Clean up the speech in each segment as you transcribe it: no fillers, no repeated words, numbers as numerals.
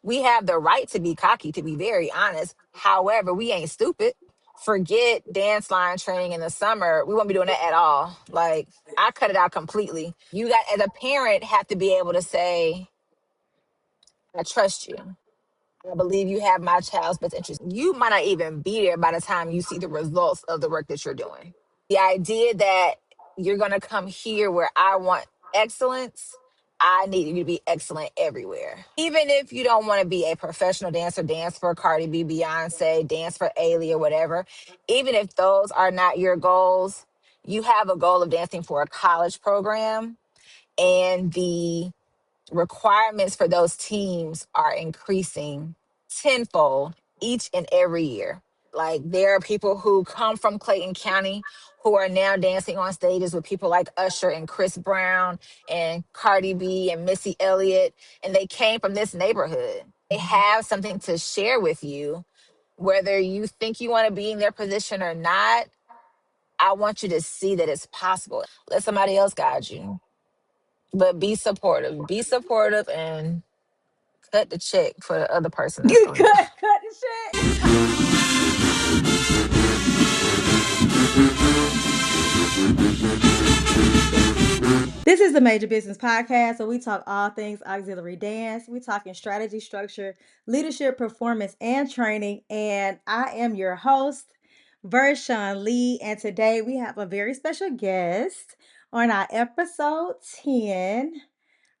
We have the right to be cocky, to be very honest. However, we ain't stupid. Forget dance line training in the summer. We won't be doing that at all. Like, I cut it out completely. You got, as a parent, have to be able to say, I trust you. I believe you have my child's best interest. You might not even be there by the time you see the results of the work that you're doing. The idea that you're going to come here where I want excellence, I need you to be excellent everywhere. Even if you don't want to be a professional dancer, dance for Cardi B, Beyonce, dance for Ailey or whatever, even if those are not your goals, you have a goal of dancing for a college program, and the requirements for those teams are increasing tenfold each and every year. Like, there are people who come from Clayton County who are now dancing on stages with people like Usher and Chris Brown and Cardi B and Missy Elliott, and they came from this neighborhood. They have something to share with you, whether you think you want to be in their position or not. I want you to see that it's possible. Let somebody else guide you, but be supportive. Be supportive and cut the check for the other person that's Cut doing it. the shit. This is the Major Business Podcast, where we talk all things auxiliary dance. We talking strategy, structure, leadership, performance, and training. And I am your host, Vershawn Lee. And today we have a very special guest on our episode 10.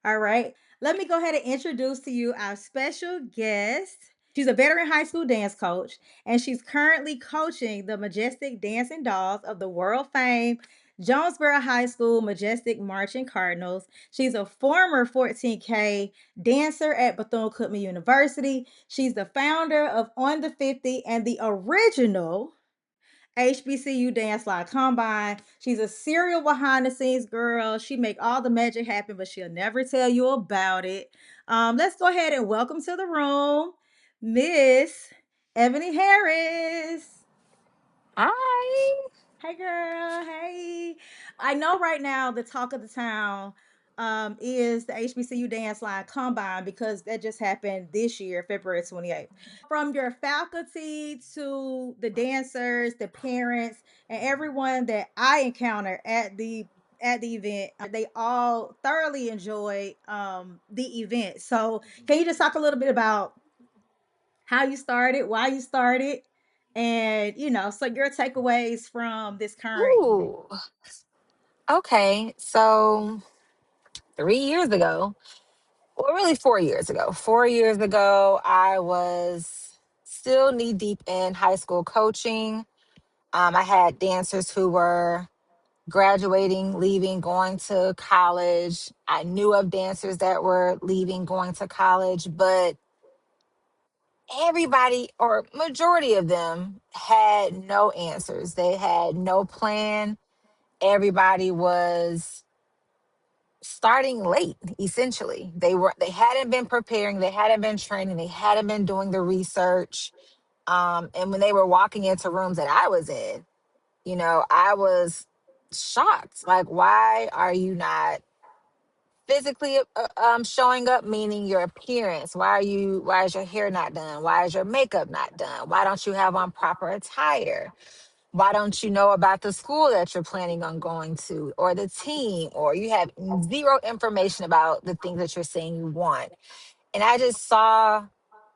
All right. Let me go ahead and introduce to you our special guest. She's a veteran high school dance coach, and she's currently coaching the Majestic Dancing Dolls of the world famed Jonesboro High School Majestic Marching Cardinals. She's a former 14K dancer at Bethune-Cookman University. She's the founder of On the 50 and the original HBCU Danceline Combine. She's a serial behind the scenes girl. She make all the magic happen, but she'll never tell you about it. Let's go ahead and welcome to the room, Miss Ebony Harris. Hi. Hey girl, hey. I know right now the talk of the town is the HBCU Danceline Combine, because that just happened this year, February 28th. From your faculty to the dancers, the parents, and everyone that I encounter at the event, they all thoroughly enjoyed the event. So, can you just talk a little bit about how you started, why you started, and so your takeaways from this current event? Ooh. Okay. So 3 years ago, well, really 4 years ago. 4 years ago, I was still knee deep in high school coaching. I had dancers who were graduating, leaving, going to college. I knew of dancers that were leaving, going to college, but everybody, or majority of them, had no answers. They had no plan. Everybody was starting late, essentially. They hadn't been preparing, they hadn't been training, they hadn't been doing the research. And when they were walking into rooms that I was in, I was shocked. Like, why are you not physically showing up, meaning your appearance? Why is your hair not done? Why is your makeup not done? Why don't you have on proper attire? Why don't you know about the school that you're planning on going to, or the team, or you have zero information about the things that you're saying you want? And I just saw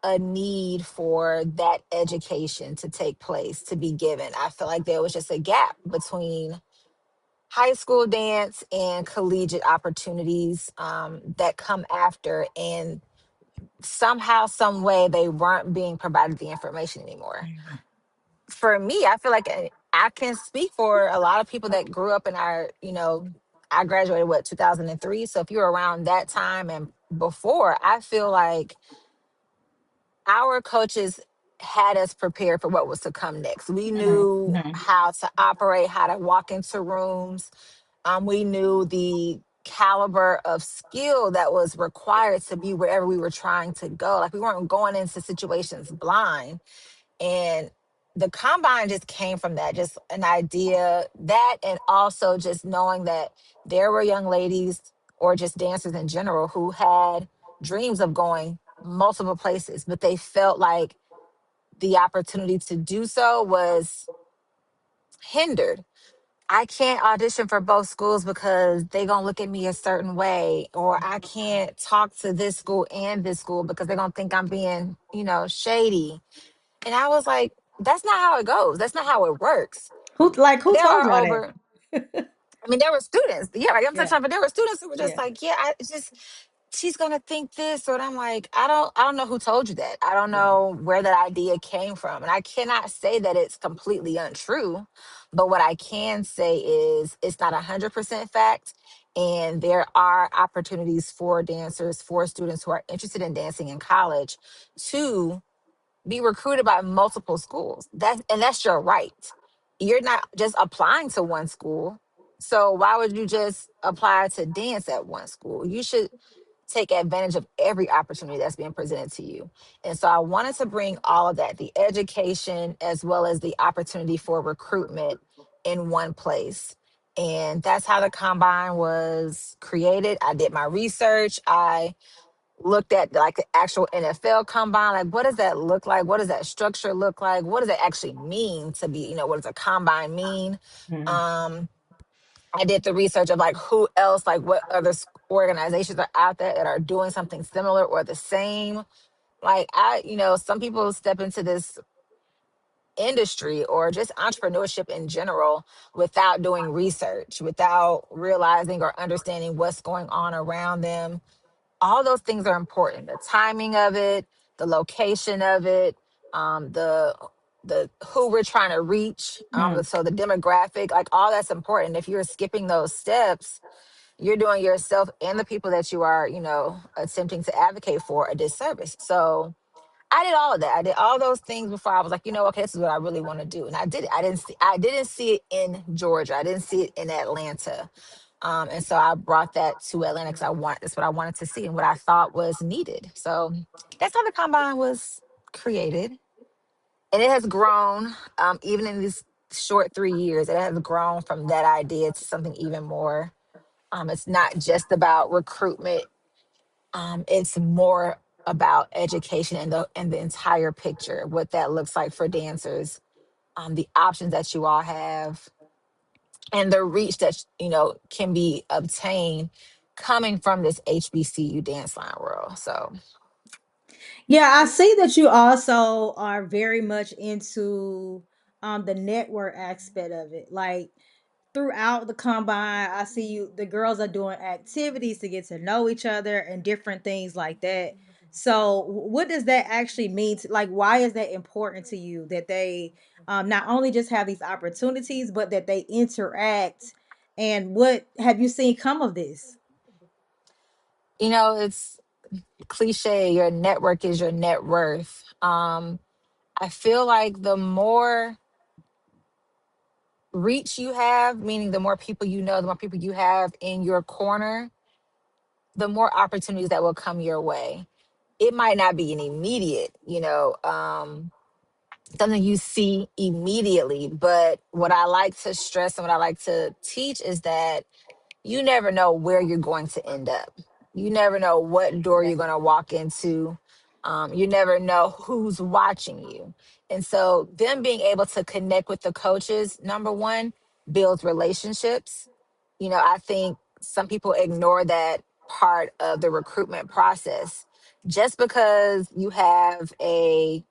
a need for that education to take place, to be given. I feel like there was just a gap between high school dance and collegiate opportunities that come after, and somehow, some way, they weren't being provided the information anymore. For me, I feel like I can speak for a lot of people that grew up in I graduated, 2003. So if you're around that time and before, I feel like our coaches had us prepared for what was to come next. We knew Mhm. how to operate, how to walk into rooms. We knew the caliber of skill that was required to be wherever we were trying to go. Like, we weren't going into situations blind. And the combine just came from that, just an idea, that, and also just knowing that there were young ladies, or just dancers in general, who had dreams of going multiple places, but they felt like the opportunity to do so was hindered. I can't audition for both schools because they gonna look at me a certain way, or I can't talk to this school and this school because they're gonna think I'm being, shady. And I was like, that's not how it goes. That's not how it works. Who There told are y'all over, that? I mean, there were students, yeah, like I'm Yeah, touching on, but there were students who were just yeah. like, yeah, I it's just she's gonna think this, or I'm like, I don't know who told you that. I don't Yeah. know where that idea came from. And I cannot say that it's completely untrue, but what I can say is it's not 100% fact. And there are opportunities for dancers, for students who are interested in dancing in college to be recruited by multiple schools. That's your right. You're not just applying to one school. So why would you just apply to dance at one school? You should take advantage of every opportunity that's being presented to you. And so I wanted to bring all of that, the education as well as the opportunity for recruitment in one place. And that's how the combine was created. I did my research. I looked at like the actual NFL combine. Like, what does that look like? What does that structure look like? What does it actually mean to be, what does a combine mean? Mhm. Um, I did the research of like who else, like what other organizations are out there that are doing something similar or the same. Like some people step into this industry or just entrepreneurship in general without doing research, without realizing or understanding what's going on around them. All those things are important. The timing of it, the location of it, the who we're trying to reach, Mm. so the demographic, like all that's important. If you're skipping those steps, you're doing yourself and the people that you are, attempting to advocate for a disservice. So I did all of that. I did all those things before I was like, okay, this is what I really want to do. And I did it. I didn't see it in Georgia. I didn't see it in Atlanta. And so I brought that to Atlanta because that's what I wanted to see and what I thought was needed. So that's how the combine was created. And it has grown, even in these short 3 years, it has grown from that idea to something even more. It's not just about recruitment. It's more about education and the entire picture, what that looks like for dancers, the options that you all have, and the reach that can be obtained coming from this HBCU dance line world. So Yeah, I see that you also are very much into the network aspect of it. Like throughout the combine, I see you the girls are doing activities to get to know each other and different things like that. So what does that actually mean to, like, why is that important to you that they not only just have these opportunities but that they interact, and what have you seen come of this? it's cliche, your network is your net worth. I feel like the more reach you have, meaning the more people you know, the more people you have in your corner, the more opportunities that will come your way. It might not be an immediate, something you see immediately, but what I like to stress and what I like to teach is that you never know where you're going to end up. You never know what door you're going to walk into. You never know who's watching you. And so, them being able to connect with the coaches, number one, builds relationships. I think some people ignore that part of the recruitment process. Just because you have a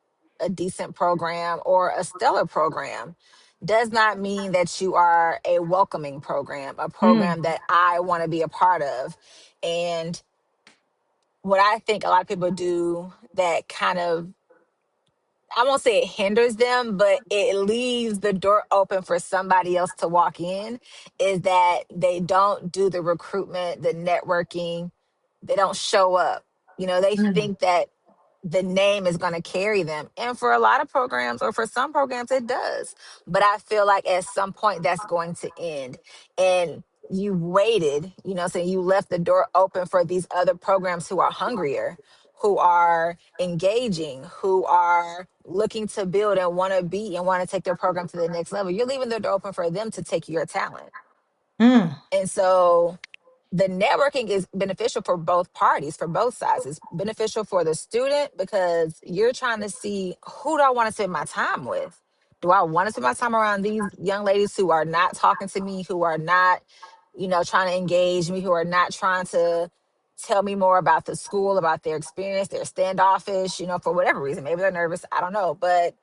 decent program or a stellar program does not mean that you are a welcoming program, a Mm, program that I want to be a part of. And what I think a lot of people do that kind of, I won't say it hinders them, but it leaves the door open for somebody else to walk in, is that they don't do the recruitment, the networking, they don't show up. They mm, think that the name is going to carry them. And for a lot of programs, or for some programs, it does. But I feel like at some point that's going to end. And you waited, so you left the door open for these other programs who are hungrier, who are engaging, who are looking to build and want to be and want to take their program to the next level. You're leaving the door open for them to take your talent. mm. And so the networking is beneficial for both parties, for both sides. It's beneficial for the student because you're trying to see, who do I want to spend my time with? Do I want to spend my time around these young ladies who are not talking to me, who are not, trying to engage me, who are not trying to tell me more about the school, about their experience? They're standoffish, for whatever reason. Maybe they're nervous. I don't know. But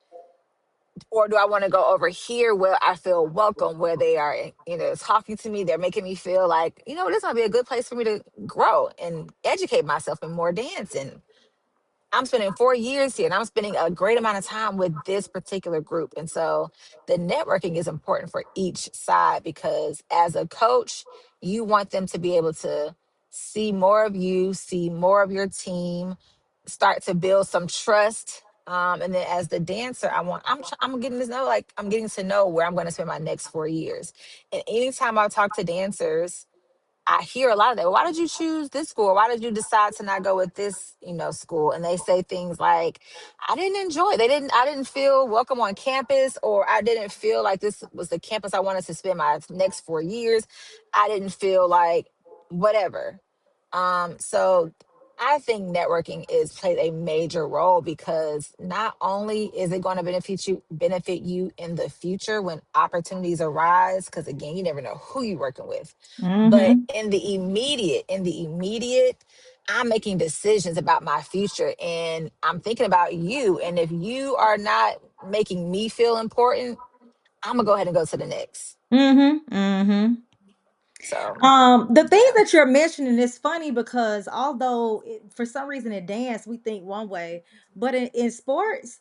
or do I want to go over here where I feel welcome, where they are, talking to me, they're making me feel like, this might be a good place for me to grow and educate myself in more dance. And I'm spending 4 years here and I'm spending a great amount of time with this particular group. And so the networking is important for each side because as a coach, you want them to be able to see more of you, see more of your team, start to build some trust. And then as the dancer, I'm getting to know, like, I'm getting to know where I'm going to spend my next 4 years. And anytime I talk to dancers, I hear a lot of that. Why did you choose this school? Why did you decide to not go with this, school? And they say things like, I didn't enjoy it. I didn't feel welcome on campus, or I didn't feel like this was the campus I wanted to spend my next 4 years. I didn't feel like whatever. So I think networking is played a major role because not only is it going to benefit you in the future when opportunities arise, because again, you never know who you're working with, but Mm-hmm. in the immediate, I'm making decisions about my future and I'm thinking about you. And if you are not making me feel important, I'm gonna go ahead and go to the next. Mm-hmm. Mm-hmm. So The things yeah, that you're mentioning is funny because although for some reason in dance we think one way, but in sports,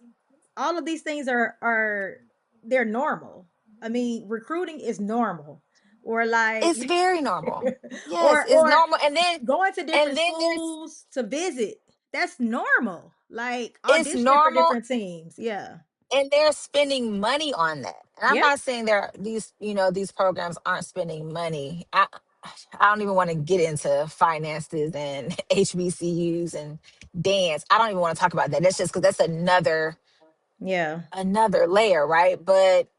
all of these things are they're normal. I mean, recruiting is normal, or like, it's very normal. Yes, it's or normal. And then going to and different then there's schools to visit. That's normal. Like it's auditioning for normal, different teams. Yeah. and they're spending money on that. And I'm Yeah. not saying these programs aren't spending money. I don't even want to get into finances and HBCUs and dance. I don't even want to talk about that. That's just because that's Yeah. another layer, right? But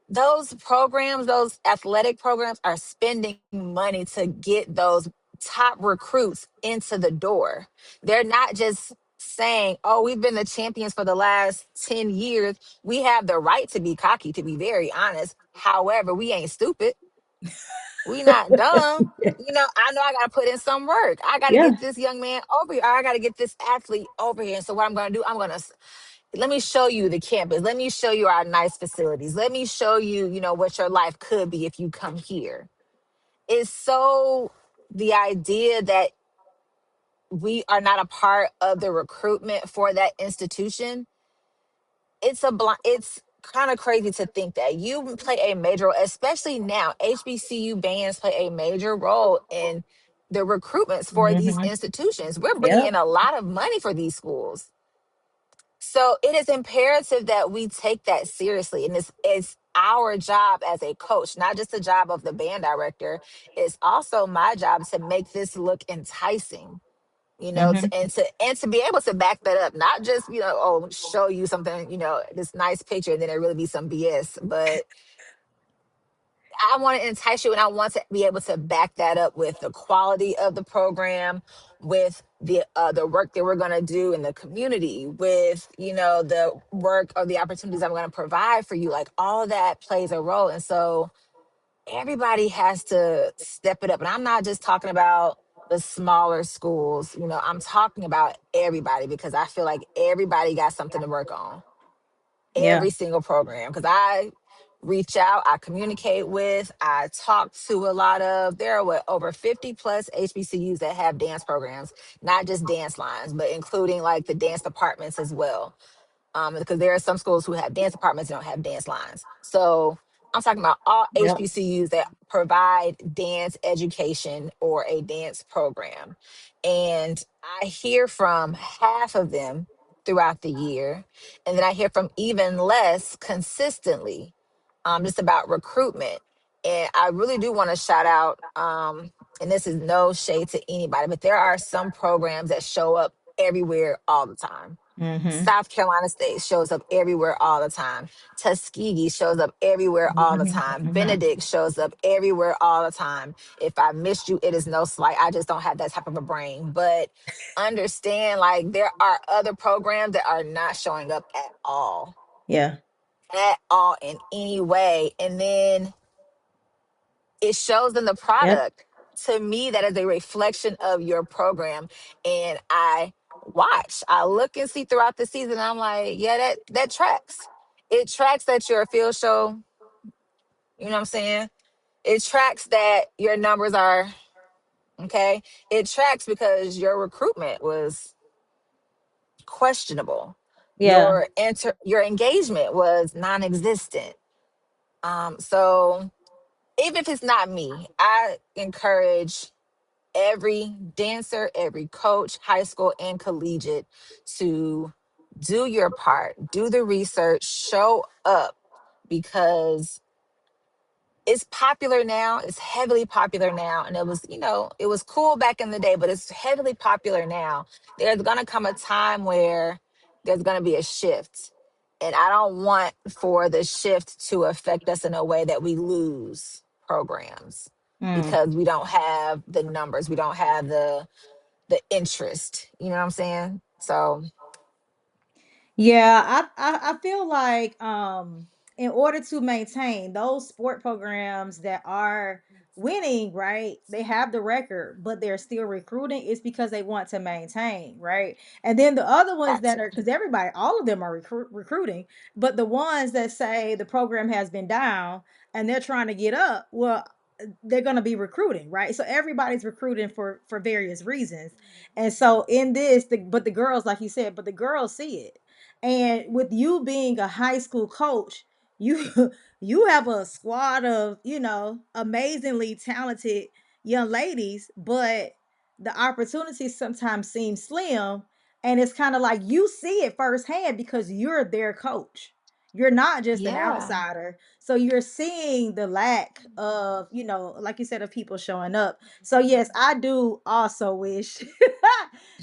those programs, those athletic programs, are spending money to get those top recruits into the door. They're not just saying, oh, we've been the champions for the last 10 years. We have the right to be cocky, to be very honest. However, we ain't stupid. We not dumb. I know I got to put in some work. I got to Yeah. get this young man over here. I got to get this athlete over here. And so what I'm going to do, let me show you the campus. Let me show you our nice facilities. Let me show you, what your life could be if you come here. It's so the idea that we are not a part of the recruitment for that institution. It's kind of crazy to think that you play a major role, especially now. HBCU bands play a major role in the recruitments for these Mm-hmm. institutions. We're bringing in Yep. a lot of money for these schools. So it is imperative that we take that seriously. And it's our job as a coach, not just the job of the band director. It's also my job to make this look enticing, Mm-hmm. and to be able to back that up, not just, show you something, this nice picture, and then it really be some BS. But I want to entice you and I want to be able to back that up with the quality of the program, with the work that we're going to do in the community, with, the work or the opportunities I'm going to provide for you. Like, all of that plays a role. And so everybody has to step it up. And I'm not just talking about the smaller schools, I'm talking about everybody, because I feel like everybody got something to work on, Yeah. every single program, because I reach out, I communicate with, I talk to a lot of, there are over 50 plus HBCUs that have dance programs, not just dance lines, but including like the dance departments as well. Because there are some schools who have dance departments and don't have dance lines. So I'm talking about all Yep. HBCUs that provide dance education or a dance program. And I hear from half of them throughout the year. And then I hear from even less consistently, just about recruitment. And I really do want to shout out, and this is no shade to anybody, but there are some programs that show up everywhere all the time. Mm-hmm. South Carolina State shows up everywhere all the time. Tuskegee shows up everywhere all the time. Mm-hmm. Benedict shows up everywhere all the time. If I missed you, it is no slight. I just don't have that type of a brain. But understand, like, there are other programs that are not showing up Yeah. at all in any way. And then it shows in the Yep. product. To me, that is a reflection of your program. And I look and see throughout the season, I'm like, yeah, that tracks. It tracks that you're a field show, you know what I'm saying? It tracks that your numbers are okay. It tracks because your recruitment was questionable. Yeah. Your engagement was non-existent. So even if it's not me, I encourage every dancer, every coach, high school and collegiate, to do your part, do the research, show up, because it's popular now. It's heavily popular now. And it was, it was cool back in the day, but it's heavily popular now. There's going to come a time where there's going to be a shift. And I don't want for the shift to affect us in a way that we lose programs Mm. because we don't have the numbers, we don't have the interest. You know what I'm saying? So, Yeah, I feel like in order to maintain those sport programs that are winning, right? They have the record, but they're still recruiting. It's because they want to maintain, right? And then the other ones got that to. are, because everybody, all of them are recruiting, but the ones that say the program has been down and they're trying to get up, well, they're going to be recruiting, right? So everybody's recruiting for various reasons. And so in this, but the girls, like you said, but the girls see it, and with you being a high school coach, you you have a squad of, amazingly talented young ladies, but the opportunities sometimes seem slim, and it's kind of like you see it firsthand because you're their coach. You're not just an Yeah. outsider. So you're seeing the lack of, like you said, of people showing up. So yes, I do also wish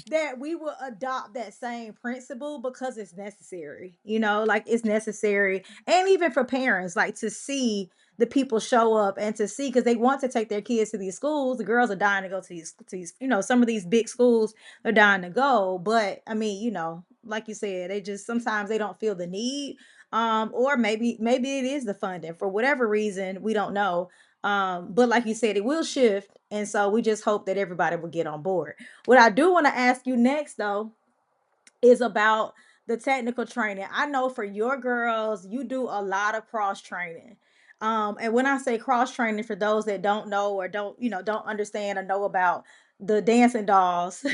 that we will adopt that same principle because it's necessary. Like it's necessary, and even for parents, like to see the people show up and to see, because they want to take their kids to these schools. The girls are dying to go to these, some of these big schools. They're dying to go, but I mean, like you said, they just sometimes they don't feel the need, or maybe it is the funding for whatever reason, we don't know. But like you said, it will shift, and so we just hope that everybody will get on board. What I do want to ask you next, though, is about the technical training. I know for your girls, you do a lot of cross training. And when I say cross training, for those that don't know or don't understand or know about the dancing dolls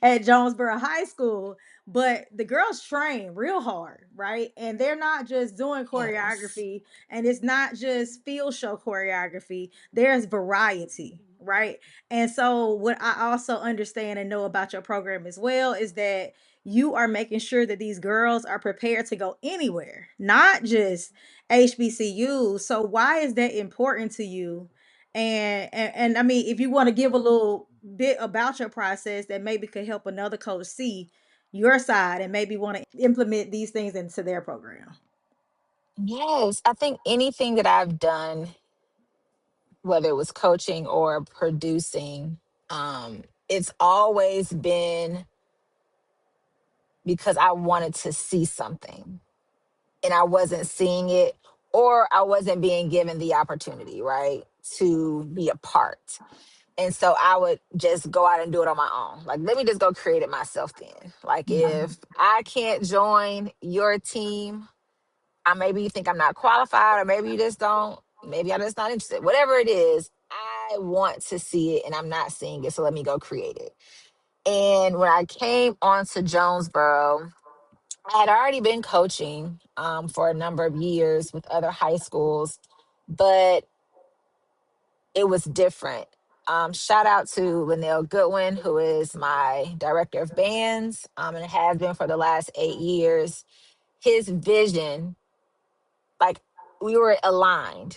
at Jonesboro High School, but the girls train real hard, right? And they're not just doing Yes. choreography, and it's not just field show choreography. There's variety, right? And so, what I also understand and know about your program as well is that you are making sure that these girls are prepared to go anywhere, not just HBCU. So why is that important to you? And I mean, if you want to give a little bit about your process that maybe could help another coach see your side and maybe want to implement these things into their program. Yes. I think anything that I've done, whether it was coaching or producing, it's always been because I wanted to see something and I wasn't seeing it, or I wasn't being given the opportunity, right, to be a part. And so I would just go out and do it on my own. Like, let me just go create it myself then. Like, Mhm. if I can't join your team, maybe you think I'm not qualified, or maybe you just don't, maybe I'm just not interested. Whatever it is, I want to see it and I'm not seeing it. So let me go create it. And when I came onto Jonesboro, I had already been coaching for a number of years with other high schools, but it was different. Shout out to Linnell Goodwin, who is my director of bands, and has been for the last 8 years. His vision, like, we were aligned.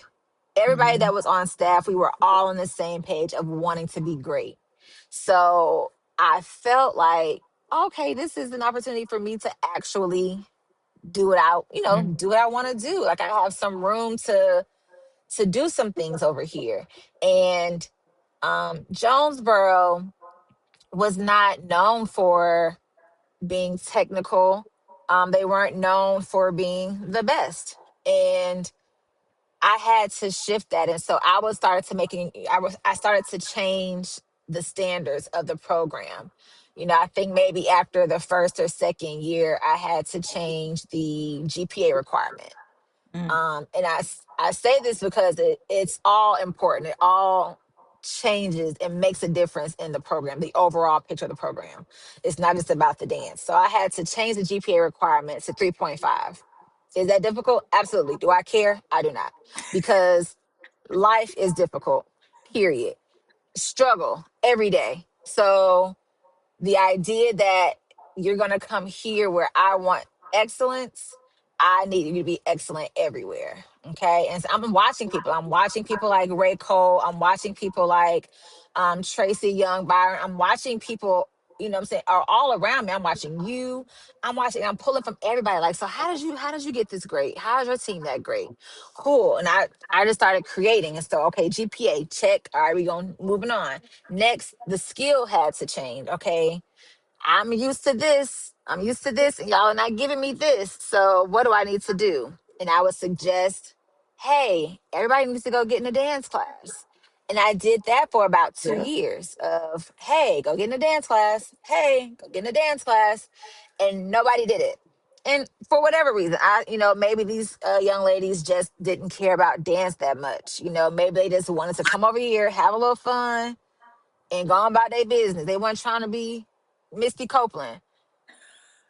Everybody Mhm. that was on staff, we were all on the same page of wanting to be great. So I felt like okay, this is an opportunity for me to actually do what I, Mm. do what I want to do. Like I have some room to do some things over here. And Jonesboro was not known for being technical. They weren't known for being the best. And I had to shift that. And so I started to change the standards of the program. I think maybe after the first or second year, I had to change the GPA requirement. Mm. And I say this because it's all important. It all changes and makes a difference in the program, the overall picture of the program. It's not just about the dance. So I had to change the GPA requirement to 3.5. Is that difficult? Absolutely. Do I care? I do not. Because life is difficult, period. Struggle every day. So the idea that you're going to come here where I want excellence, I need you to be excellent everywhere. Okay. And so I'm watching people. I'm watching people like Ray Cole. I'm watching people like Tracy Young Byron. I'm watching people, what I'm saying, are all around me. I'm watching you. I'm pulling from everybody. Like, so how did you get this great? How is your team that great? Cool. And I just started creating. And so, okay, GPA, check. All right, we going moving on. Next, the skill had to change. Okay, I'm used to this. I'm used to this, and y'all are not giving me this. So what do I need to do? And I would suggest, hey, everybody needs to go get in a dance class. And I did that for about two Yeah. years of, hey, go get in a dance class. Hey, go get in a dance class. And nobody did it. And for whatever reason, maybe these young ladies just didn't care about dance that much. Maybe they just wanted to come over here, have a little fun, and go on about their business. They weren't trying to be Misty Copeland.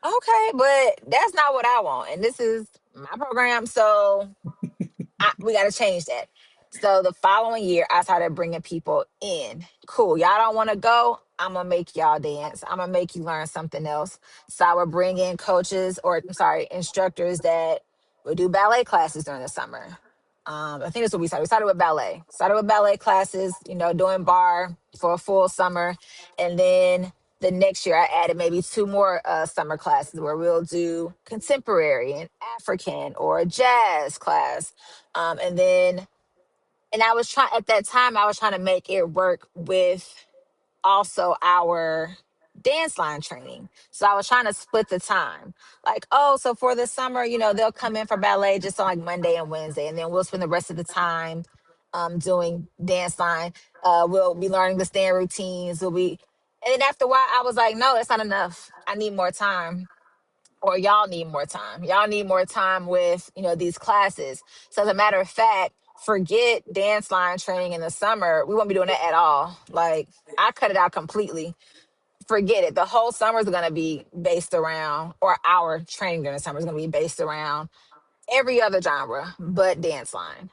Okay, but that's not what I want. And this is my program. So we got to change that. So the following year, I started bringing people in. Cool. Y'all don't want to go? I'm going to make y'all dance. I'm going to make you learn something else. So I would bring in coaches or, I'm sorry, instructors that would do ballet classes during the summer. I think that's what we started. We started with ballet. Started with ballet classes, doing bar for a full summer. And then the next year, I added maybe two more summer classes where we'll do contemporary and African or a jazz class. And then, and I was trying, at that time, I was trying to make it work with also our dance line training. So I was trying to split the time. Like, oh, so for the summer, they'll come in for ballet just on like Monday and Wednesday, and then we'll spend the rest of the time doing dance line. We'll be learning the stand routines. And then after a while, I was like, no, that's not enough. I need more time, or y'all need more time. Y'all need more time with, these classes. So as a matter of fact, forget dance line training in the summer. We won't be doing that at all. Like I cut it out completely. Forget it. The whole summer is going to be based around, or our training during the summer is going to be based around every other genre but dance line.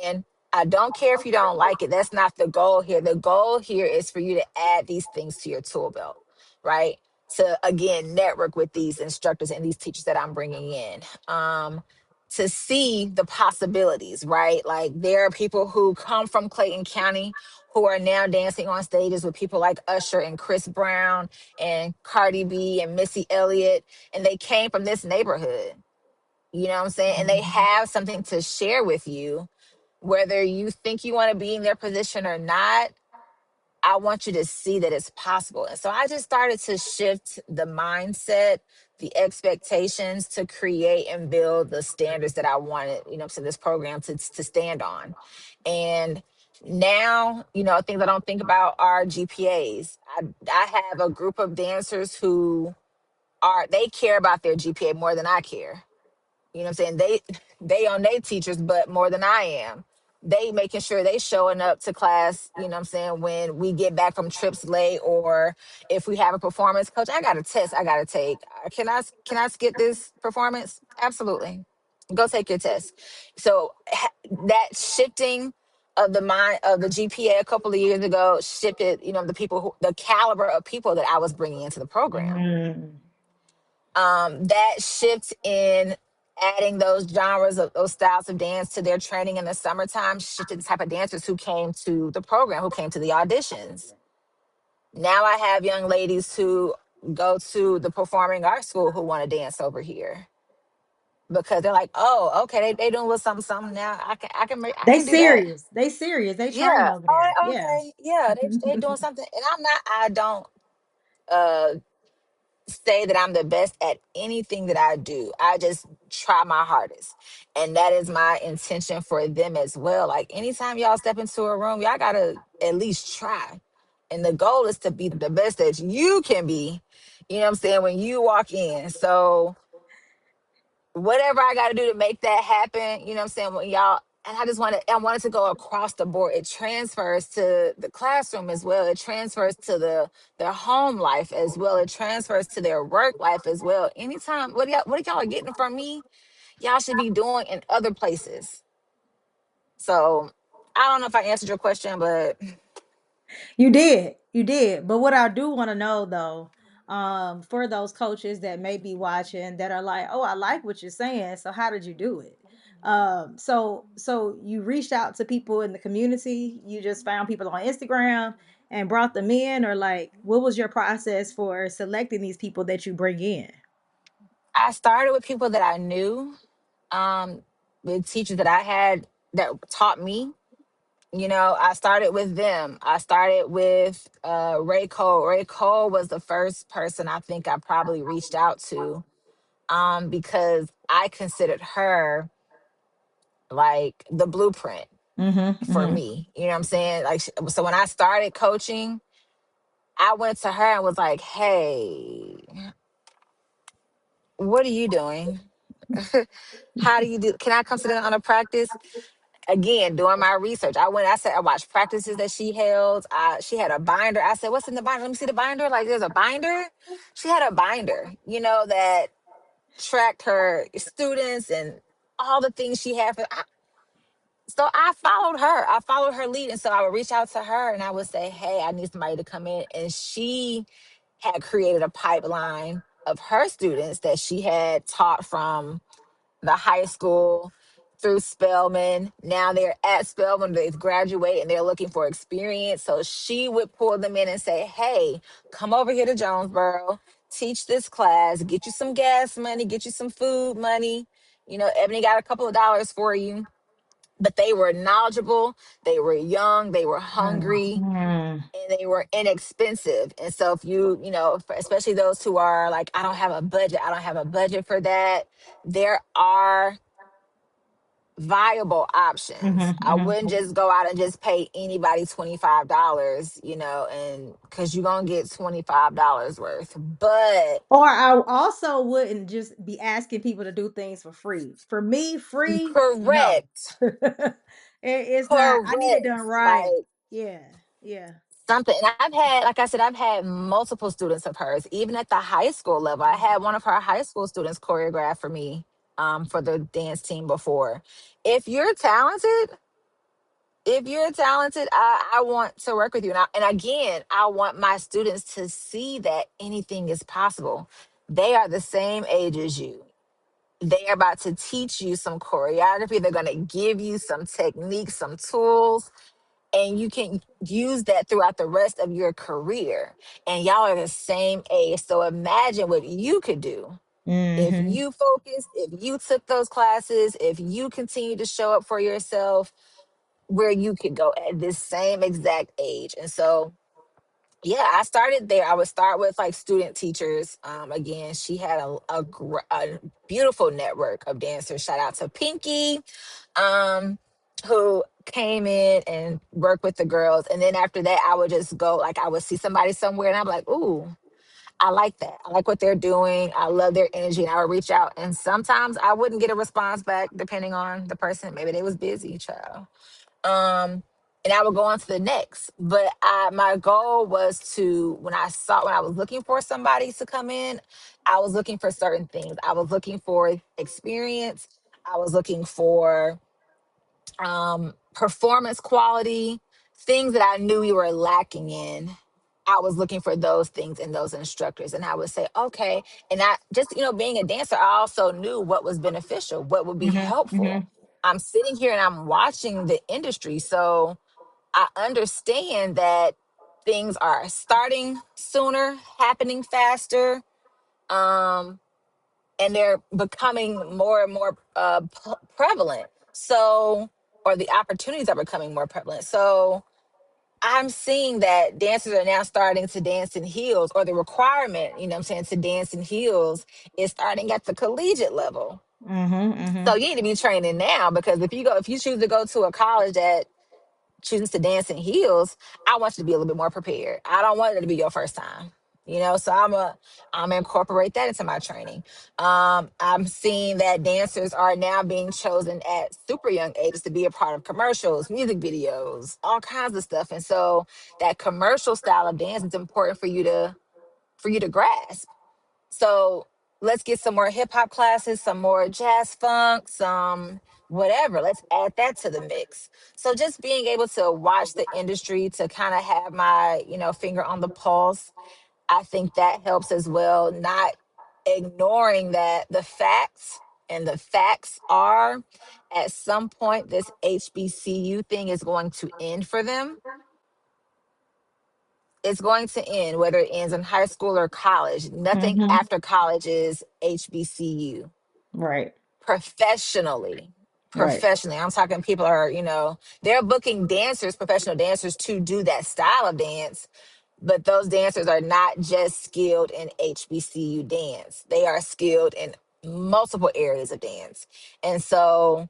And I don't care if you don't like it. That's not the goal here. The goal here is for you to add these things to your tool belt, right? To again network with these instructors and these teachers that I'm bringing in. To see the possibilities, right? Like there are people who come from Clayton County who are now dancing on stages with people like Usher and Chris Brown and Cardi B and Missy Elliott, and they came from this neighborhood. You know what I'm saying? And they Mhm. have something to share with you, whether you think you want to be in their position or not. I want you to see that it's possible. And so I just started to shift the mindset, the expectations to create and build the standards that I wanted, to this program to stand on. And now, things I don't think about are GPAs. I have a group of dancers who they care about their GPA more than I care. You know what I'm saying? They on their teachers, but more than I am. They making sure they showing up to class, you know what I'm saying, when we get back from trips late, or if we have a performance, coach, I got a test I gotta take. Can I skip this performance? Absolutely. Go take your test. So that shifting of the mind of the GPA a couple of years ago shifted, the caliber of people that I was bringing into the program. Mm. That shift in adding those genres of those styles of dance to their training in the summertime shifted the type of dancers who came to the program, who came to the auditions. Now I have young ladies who go to the performing arts school who want to dance over here because they're like, oh, okay, they doing a little something, something now. I They can do that. serious. They serious. They train Yeah. over there. Oh, Yeah. okay. Yeah, they doing something, and I don't uh say that I'm the best at anything that I do. I just try my hardest. And that is my intention for them as well. Like anytime y'all step into a room, y'all gotta at least try. And the goal is to be the best that you can be. You know what I'm saying? When you walk in. So whatever I gotta do to make that happen, you know what I'm saying? When y'all and I wanted to go across the board. It transfers to the classroom as well. It transfers to their home life as well. It transfers to their work life as well. Anytime what y'all are getting from me, y'all should be doing in other places. So I don't know if I answered your question, but You did. You did. But what I do want to know though, for those coaches that may be watching that are like, "Oh, I like what you're saying. So how did you do it?" So you reached out to people in the community. You just found people on Instagram and brought them in, or like, what was your process for selecting these people that you bring in? I started with people that I knew, um, with teachers that I had that taught me. You know, I started with them. I started with Ray Cole. Ray Cole was the first person I think I probably reached out to, because I considered her like the blueprint Mm-hmm. for Mm-hmm. me. You know what I'm saying? Like, so when I started coaching, I went to her and was like, "Hey, what are you doing? How do you do? Can I come sit in on a practice?" Again, doing my research, I watched practices that she held. She had a binder. I said, "What's in the binder? Let me see the binder." Like, there's a binder. She had a binder, that tracked her students and all the things she had. So I followed her. I followed her lead, and so I would reach out to her and I would say, "Hey, I need somebody to come in." And she had created a pipeline of her students that she had taught from the high school through Spelman. Now they're at Spelman, they've graduated and they're looking for experience. So she would pull them in and say, "Hey, come over here to Jonesboro, teach this class, get you some gas money, get you some food money. Ebony got a couple of dollars for you." But they were knowledgeable, they were young, they were hungry, Mm-hmm. and they were inexpensive. And so if especially those who are like, I don't have a budget for that, there are viable options. Mm-hmm. I wouldn't Mm-hmm. just go out and just pay anybody $25, and because you're gonna get $25 worth. But Or I also wouldn't just be asking people to do things for free. For me, free, no. correct, It's not. I need it done correct. right. Like Yeah, yeah. something. And like I said, I've had multiple students of hers, even at the high school level. I had one of her high school students choreograph for me, for the dance team before. If you're talented, I want to work with you. And again, I want my students to see that anything is possible. They are the same age as you. They are about to teach you some choreography. They're going to give you some techniques, some tools, and you can use that throughout the rest of your career. And y'all are the same age. So imagine what you could do if Mm-hmm. you focused, if you took those classes, if you continue to show up for yourself, where you could go at this same exact age. And so, yeah, I started there. I would start with like student teachers. Again, she had a beautiful network of dancers. Shout out to Pinky, um, who came in and worked with the girls. And then after that, I would just go, like, I would see somebody somewhere and I'm like, "Ooh, I like that. I like what they're doing. I love their energy." And I would reach out. And sometimes I wouldn't get a response back depending on the person. Maybe they was busy, child. And I would go on to the next. But my goal was to, when I was looking for somebody to come in, I was looking for certain things. I was looking for experience. I was looking for performance quality, things that I knew we were lacking in. I was looking for those things in those instructors. And I would say, okay. And I just, being a dancer, I also knew what was beneficial, what would be Mm-hmm. Mm-hmm. helpful. I'm sitting here and I'm watching the industry. So I understand that things are starting sooner, happening faster, um, and they're becoming more and more prevalent. So, or the opportunities are becoming more prevalent. So, I'm seeing that dancers are now starting to dance in heels, or the requirement, you know what I'm saying, to dance in heels is starting at the collegiate level. Mm-hmm. So Mm-hmm. you need to be training now, because if you choose to go to a college that chooses to dance in heels, I want you to be a little bit more prepared. I don't want it to be your first time. So I'm gonna incorporate that into my training. I'm seeing that dancers are now being chosen at super young ages to be a part of commercials, music videos, all kinds of stuff. And so that commercial style of dance is important for you to grasp. So let's get some more hip hop classes, some more jazz funk, some whatever. Let's add that to the mix. So just being able to watch the industry, to kind of have my, finger on the pulse, I think that helps as well. Not ignoring that the facts are, at some point this HBCU thing is going to end for them. It's going to end, whether it ends in high school or college. Nothing Mm-hmm. after college is HBCU. Right. Professionally, Right. professionally, I'm talking people are, they're booking dancers, professional dancers, to do that style of dance. But those dancers are not just skilled in HBCU dance, they are skilled in multiple areas of dance. And so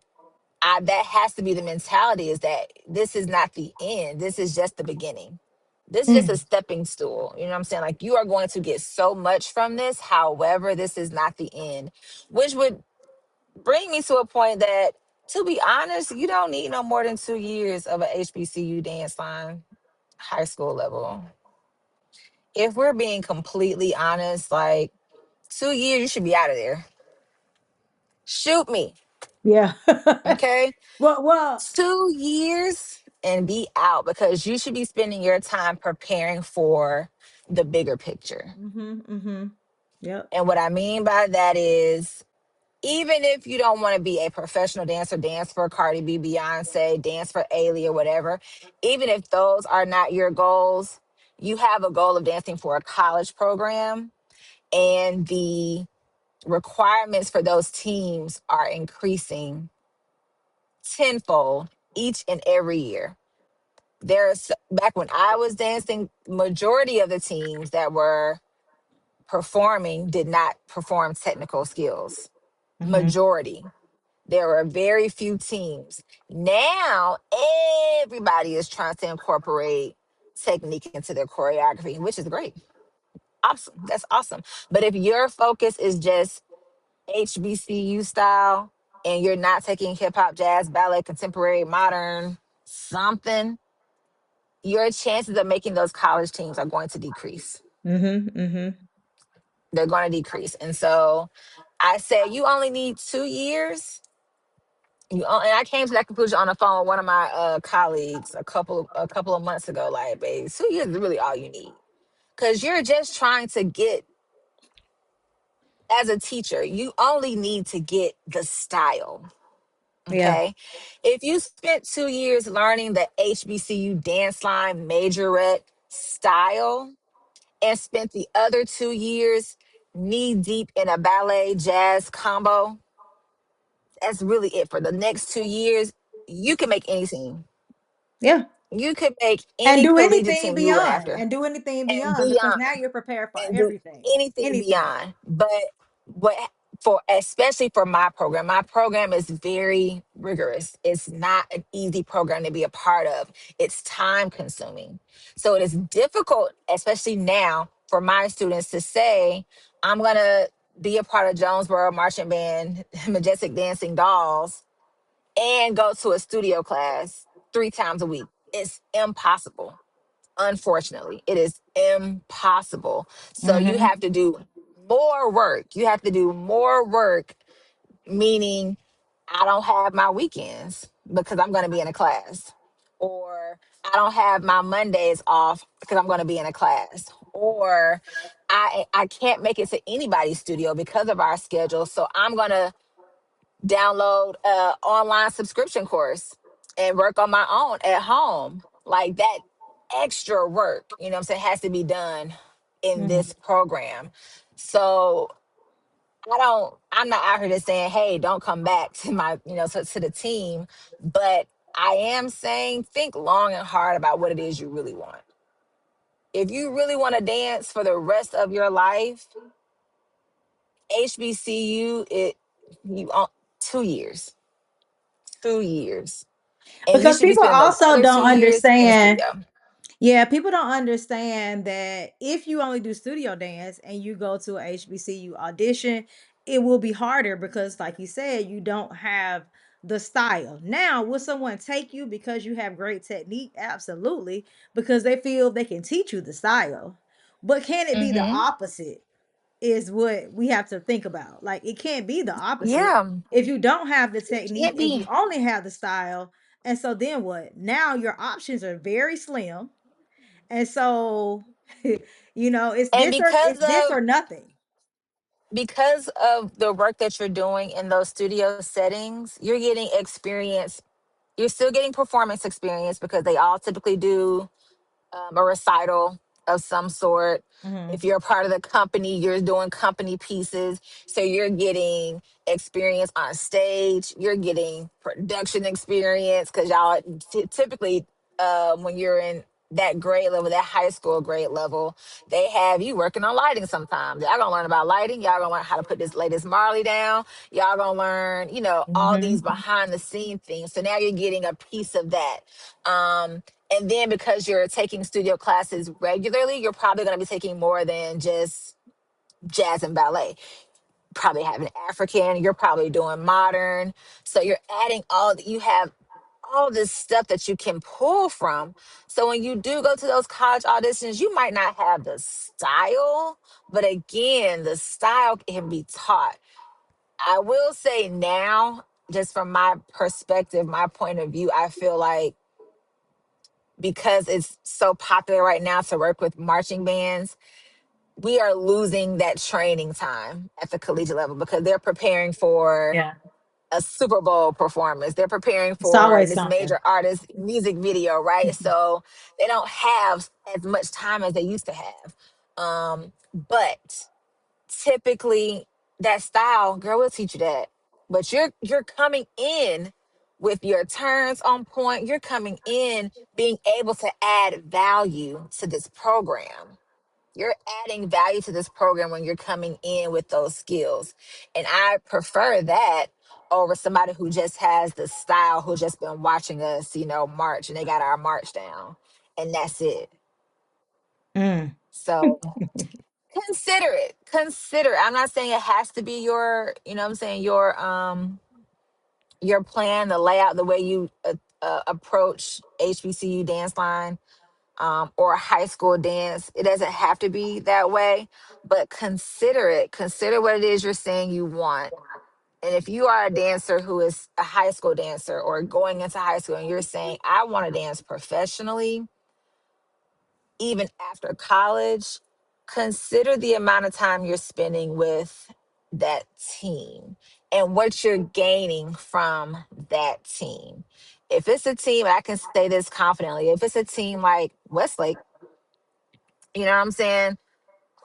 that has to be the mentality, is that this is not the end. This is just the beginning. This is just a Mm. stepping stool. You know what I'm saying? Like, you are going to get so much from this. However, this is not the end, which would bring me to a point that, to be honest, you don't need no more than 2 years of a HBCU dance line, high school level. If we're being completely honest, like, 2 years, you should be out of there. Shoot me. Yeah. Okay. Well. 2 years and be out, because you should be spending your time preparing for the bigger picture. Mm-hmm. Mm-hmm. Yep. And what I mean by that is, even if you don't want to be a professional dancer, dance for Cardi B, Beyonce, dance for Ailey or whatever, even if those are not your goals, you have a goal of dancing for a college program, and the requirements for those teams are increasing tenfold each and every year. There's Back when I was dancing, majority of the teams that were performing did not perform technical skills. Mm-hmm. Majority. There were very few teams. Now everybody is trying to incorporate technique into their choreography, which is great. Awesome. That's awesome. But if your focus is just HBCU style, and you're not taking hip hop, jazz, ballet, contemporary, modern, something, your chances of making those college teams are going to decrease. Mm-hmm. Mm-hmm. They're going to decrease. And so I say, you only need 2 years. And I came to that conclusion on the phone with one of my colleagues a couple of months ago. Like, babe, 2 years is really all you need, because you're just trying to get, as a teacher, you only need to get the style. Yeah. Okay. If you spent 2 years learning the HBCU dance line majorette style, and spent the other 2 years knee deep in a ballet jazz combo, that's really it. For the next 2 years, you can make any team. Yeah. You could make And any do collegiate anything team you went beyond. after, And do anything and beyond because beyond, now you're prepared for and do everything. anything Anything. beyond. But what for especially for my program is very rigorous. It's not an easy program to be a part of. It's time consuming. So it is difficult, especially now, for my students to say, I'm gonna be a part of Jonesboro marching band, Majestic dancing dolls, and go to a studio class 3 times a week. It's impossible. Unfortunately, it is impossible. So you Mm-hmm. have to do more work. You have to do more work, meaning I don't have my weekends because I'm going to be in a class, or I don't have my Mondays off because I'm going to be in a class, or I can't make it to anybody's studio because of our schedule. So I'm going to download a online subscription course and work on my own at home, like that. extra work, you know what I'm saying, has to be done in Mhm. this program. So I'm not out here just saying, hey, don't come back to my, to the team. But I am saying think long and hard about what it is you really want. If you really want to dance for the rest of your life, HBCU, you 2 years, 2 years. And you Because should be people spending those also other don't 2 years in the understand. studio. Yeah, people don't understand that if you only do studio dance and you go to a HBCU audition, it will be harder because, like you said, you don't have the style. Now, will someone take you because you have great technique? Absolutely, because they feel they can teach you the style. But can it be the Hmm. opposite? Is what we have to think about. Like, it can't be the opposite. Yeah, If you don't have the it technique can't and you be. only have the style, and so then what? Now your options are very slim, and so, And it's this or nothing. because of the work that you're doing in those studio settings, you're getting experience. You're still getting performance experience because they all typically do a recital of some sort. Mhm. If you're a part of the company, you're doing company pieces. So you're getting experience on stage, you're getting production experience because y'all typically, when you're in that grade level, that high school grade level, they have you working on lighting sometimes. Y'all gonna learn about lighting. Y'all gonna learn how to put this latest Marley down. Y'all gonna learn, all these Mhm. behind the scene things. So now you're getting a piece of that. And then because you're taking studio classes regularly, you're probably going to be taking more than just jazz and ballet. Probably having African, you're probably doing modern. So you're adding you have all this stuff that you can pull from. So when you do go to those college auditions, you might not have the style, but again, the style can be taught. I will say now, just from my perspective, my point of view, I feel like because it's so popular right now to work with marching bands, we are losing that training time at the collegiate level because they're preparing for Yeah. a Super Bowl performance. They're preparing It's for always this something. major artist music video, right? So they don't have as much time as they used to have. But typically that style, girl, will teach you that. But you're coming in with your turns on point. You're coming in being able to add value to this program. You're adding value to this program when you're coming in with those skills. And I prefer that over somebody who just has the style, who just been watching us, march and they got our march down. And that's it. Mm. So consider it. Consider it. I'm not saying it has to be what I'm saying, your plan, the layout, the way you approach HBCU dance line, or high school dance. It doesn't have to be that way, but consider it. Consider what it is you're saying you want. And if you are a dancer who is a high school dancer or going into high school and you're saying, I want to dance professionally, even after college, consider the amount of time you're spending with that team and what you're gaining from that team. If it's a team, I can say this confidently, if it's a team like Westlake, you know what I'm saying,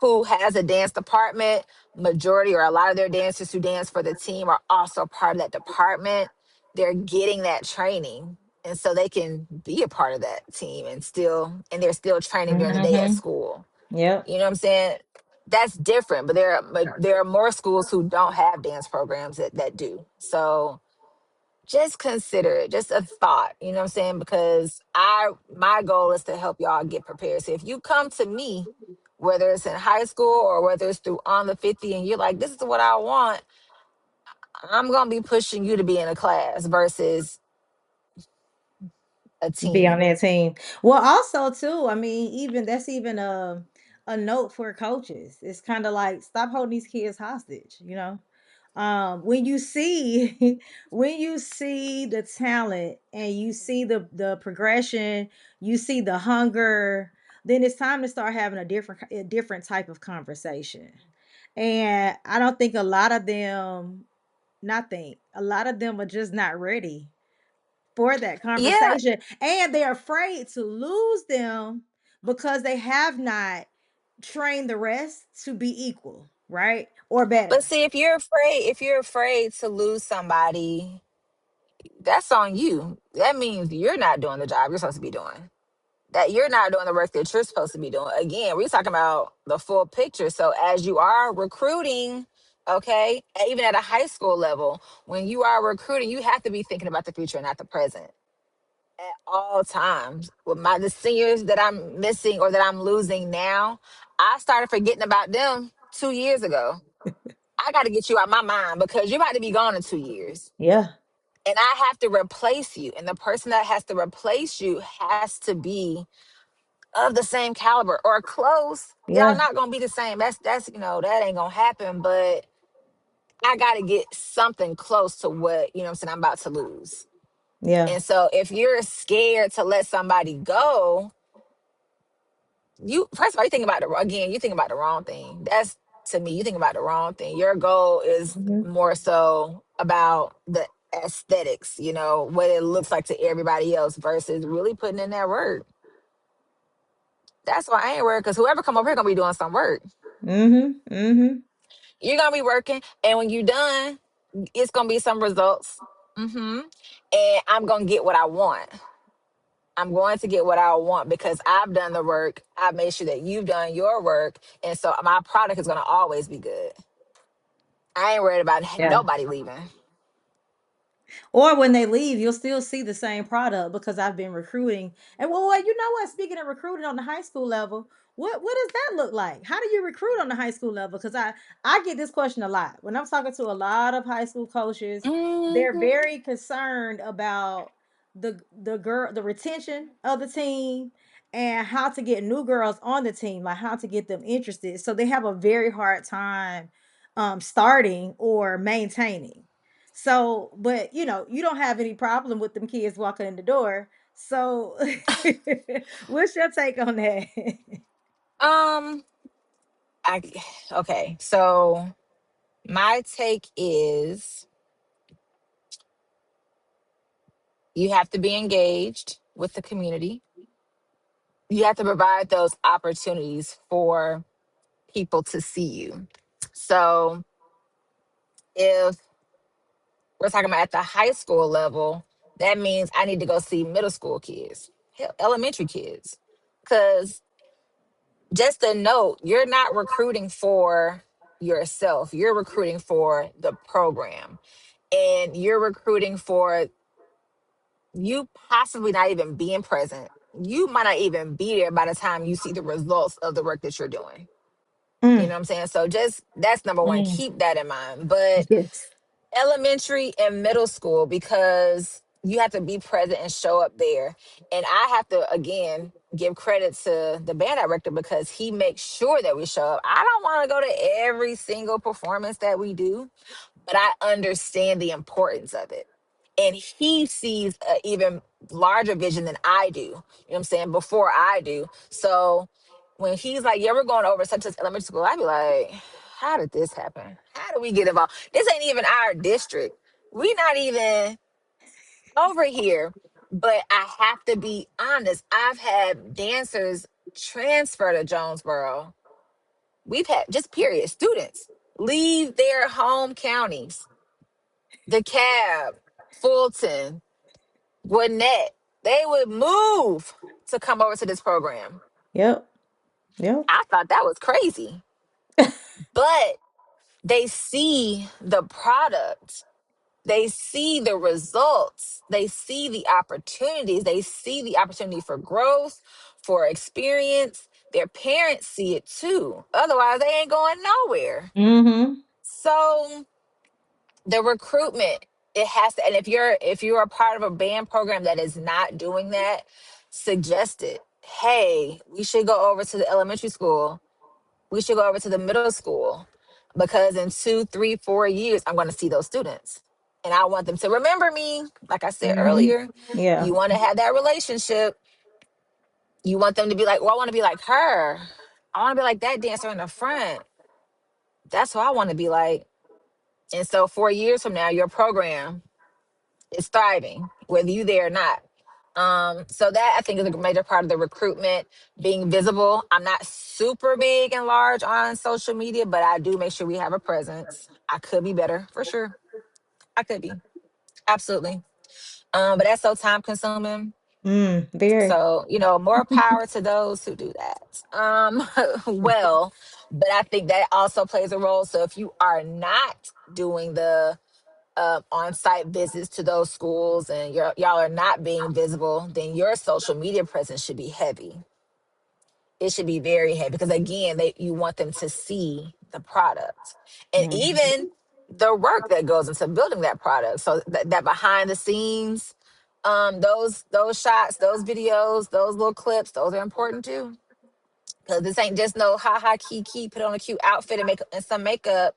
who has a dance department, majority or a lot of their dancers who dance for the team are also part of that department. They're getting that training. And so they can be a part of that team and they're still training during the day at Mhm. school. Yep. You know what I'm saying? That's different, but there are more schools who don't have dance programs that do. So just consider it, just a thought, you know what I'm saying? Because my goal is to help y'all get prepared. So if you come to me, whether it's in high school or whether it's through On the 50 and you're like, this is what I want, I'm gonna be pushing you to be in a class versus a Be on team. that team. Well, also too, I mean, even that's even a note for coaches. It's kind of like stop holding these kids hostage. When you see when you see the talent and you see the progression, you see the hunger, then it's time to start having a different type of conversation. And I don't think a lot of them, not think, a lot of them are just not ready for that Yeah, conversation. And they're afraid to lose them because they have not trained the rest to be equal, right? Or but better. see, if you're afraid to lose somebody, that's on you. That means you're not doing the job you're supposed to be doing. That you're not doing the work that you're supposed to be doing. Again, we're talking about the full picture. So as you are recruiting, okay, even at a high school level, when you are recruiting, you have to be thinking about the future and not the present at all times. With the seniors that I'm missing or that I'm losing now, I started forgetting about them 2 years ago. I got to get you out my mind because you're about to be gone in 2 years. Yeah. And I have to replace you. And the person that has to replace you has to be of the same caliber or close. Y'all Yeah. not gonna be the same. That's that ain't gonna happen. But I gotta get something close to what I'm saying I'm about to lose. Yeah. And so if you're scared to let somebody go, you first of all you think about the wrong thing. That's to me, you think about the wrong thing. Your goal is Mhm. more so about the aesthetics, what it looks like to everybody else versus really putting in that work. That's why I ain't worried because whoever come over here gonna be doing some work. Mhm. Mhm. You're gonna be working, and when you're done, it's gonna be some results. And I'm gonna get what I want. I'm going to get what I want because I've done the work. I've made sure that you've done your work, and so my product is gonna always be good. I ain't worried about Yeah. nobody leaving. Or when they leave, you'll still see the same product because I've been recruiting. And well, you know what? Speaking of recruiting on the high school level, what does that look like? How do you recruit on the high school level? Because I get this question a lot when I'm talking to a lot of high school coaches. They're hmm very concerned about the retention of the team and how to get new girls on the team, like how to get them interested. So they have a very hard time starting or maintaining. So, but you don't have any problem with them kids walking in the door. So, what's your take on that? Um, I okay. So my take is you have to be engaged with the community. You have to provide those opportunities for people to see you. So if we're talking about at the high school level, that means I need to go see middle school kids, hell, elementary kids. Because just a note, you're not recruiting for yourself, you're recruiting for the program. And you're recruiting for you possibly not even being present. You might not even be there by the time you see the results of the work that you're doing. You Mm, know what I'm saying? So just that's number one. mm, Keep that in mind. But yes. elementary and middle school, because you have to be present and show up there. And I have to again give credit to the band director because he makes sure that we show up. I don't want to go to every single performance that we do, but I understand the importance of it. And he sees an even larger vision than I do. You know what I'm saying? Before I do. So when he's like, yeah, we're going over such as elementary school, I'd be like, how did this happen? How do we get involved? This ain't even our district. We not even over here. But I have to be honest. I've had dancers transfer to Jonesboro. We've had just period students leave their home counties, DeKalb, Fulton, Gwinnett. They would move to come over to this program. Yep. Yep. I thought that was crazy. But they see the product, they see the results, they see the opportunities, they see the opportunity for growth, for experience. Their parents see it too. Otherwise, they ain't going nowhere. Mm-hmm. So the recruitment, it has to, and if you're a part of a band program that is not doing that, suggest it. Hey, we should go over to the elementary school, we should go over to the middle school, because in 2 3 4 years I'm going to see those students and I want them to remember me. Like I said Mm-hmm. earlier, Yeah. you want to have that relationship. You want them to be like, well, I want to be like her, I want to be like that dancer in the front. That's what I want to be like. And so 4 years from now, your program It's thriving, whether you there or not. So that I think is a major part of the recruitment, being visible. I'm not super big and large on social media, but I do make sure we have a presence. I could be better for sure. I could be. Absolutely. But that's so time consuming. Very. So, more power to those who do that. Well, but I think that also plays a role. So if you are not doing the on-site visits to those schools and y'all are not being visible, then your social media presence should be heavy. It should be very heavy because again, you want them to see the product and Mhm. even the work that goes into building that product. So that behind the scenes, those shots, those videos, those little clips, those are important too. Because this ain't just no ha ha key, put on a cute outfit and make and some makeup.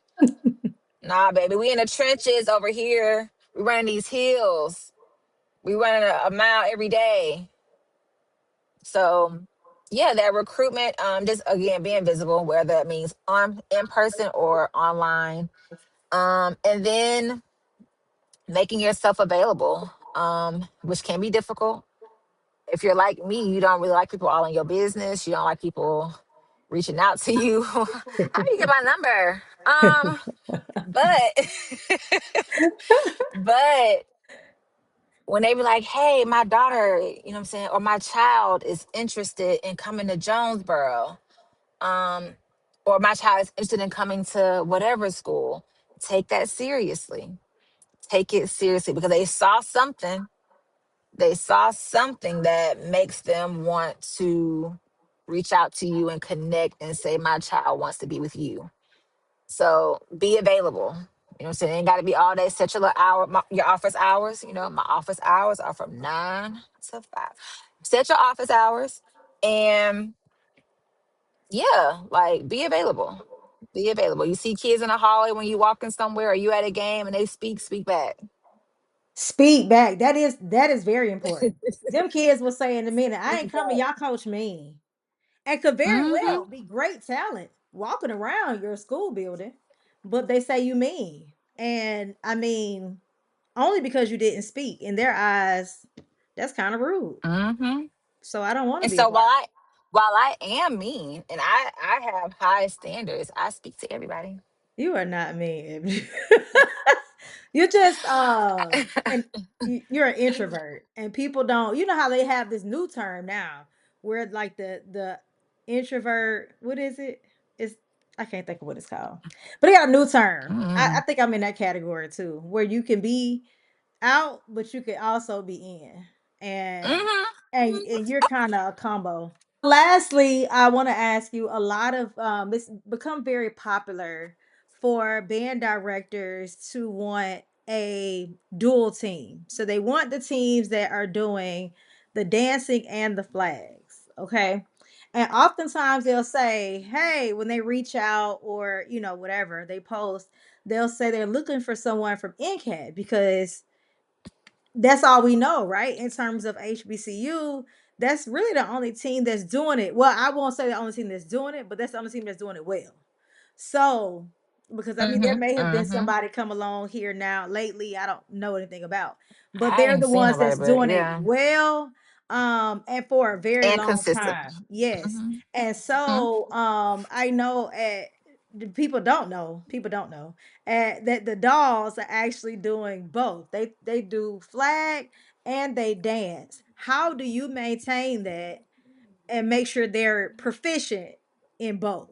Nah, baby, we in the trenches over here. We running these hills. We running a mile every day. So yeah, that recruitment, just again being visible, whether that means on in person or online. And then making yourself available, which can be difficult. If you're like me, you don't really like people all in your business. You don't like people reaching out to you. How do you get my number? But but when they be like, hey, my daughter, what I'm saying, or my child is interested in coming to Jonesboro, um, or my child is interested in coming to whatever school, take that seriously. Take it seriously because they saw something. They saw something that makes them want to reach out to you and connect and say, my child wants to be with you. So be available. You know what I'm saying? It ain't got to be all day. Set your little hour, your office hours. My office hours are from 9 to 5. Set your office hours and yeah, like be available. Be available. You see kids in the hallway when you walking somewhere or you at a game and they speak back. Speak back. That is very important. Them kids will say in a minute, I Speak ain't coming, back. y'all coach me. And could very Mm-hmm. well be great talent walking around your school building, but they say you mean. And I mean, only because you didn't speak. In their eyes, that's kind of rude. Mm-hmm. So I don't want to And be a so part. while I am mean and I have high standards, I speak to everybody. You are not mean. You're just and you're an introvert, and people don't. You know how they have this new term now, where like the introvert. What is it? It's I can't think of what it's called, but they got a new term. I Mm-hmm. think I'm in that category too, where you can be out, but you can also be in, and and you're kind of a combo. Lastly, I want to ask you, a lot of it's become very popular for band directors to want a dual team. So they want the teams that are doing the dancing and the flags, okay? And oftentimes they'll say, "Hey," when they reach out or, whatever, they post, they'll say they're looking for someone from NCAT because that's all we know, right? In terms of HBCU, that's really the only team that's doing it. Well, I won't say the only team that's doing it, but that's the only team that's doing it well. So, because I mean, there Mm-hmm. may have been Mm-hmm. somebody come along here now lately, I don't know anything about, but I they're ain't the seen ones nobody, that's but doing it yeah. well, and for a very And long consistent. time. Yes. Mm-hmm. And so, I know people don't know that the dolls are actually doing both. They do flag and they dance. How do you maintain that and make sure they're proficient in both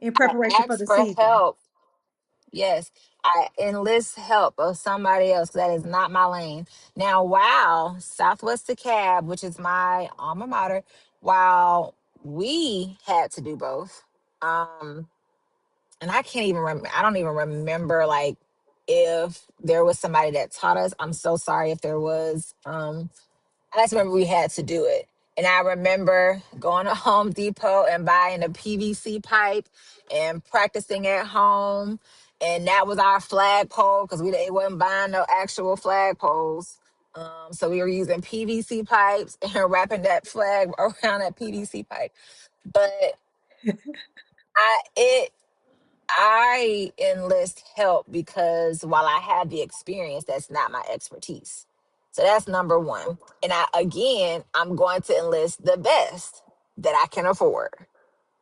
in I preparation for ask the for season? help. Yes, I enlist help of somebody else. That is not my lane. Now, while Southwest DeKalb, which is my alma mater, while we had to do both, um, and I can't even remember. I don't even remember like if there was somebody that taught us. I'm so sorry if there was. I just remember we had to do it. And I remember going to Home Depot and buying a PVC pipe and practicing at home. And that was our flagpole because we they wasn't buying no actual flagpoles. So we were using PVC pipes and wrapping that flag around that PVC pipe. But I it I enlist help because while I have the experience, that's not my expertise. So that's number one. And I'm going to enlist the best that I can afford.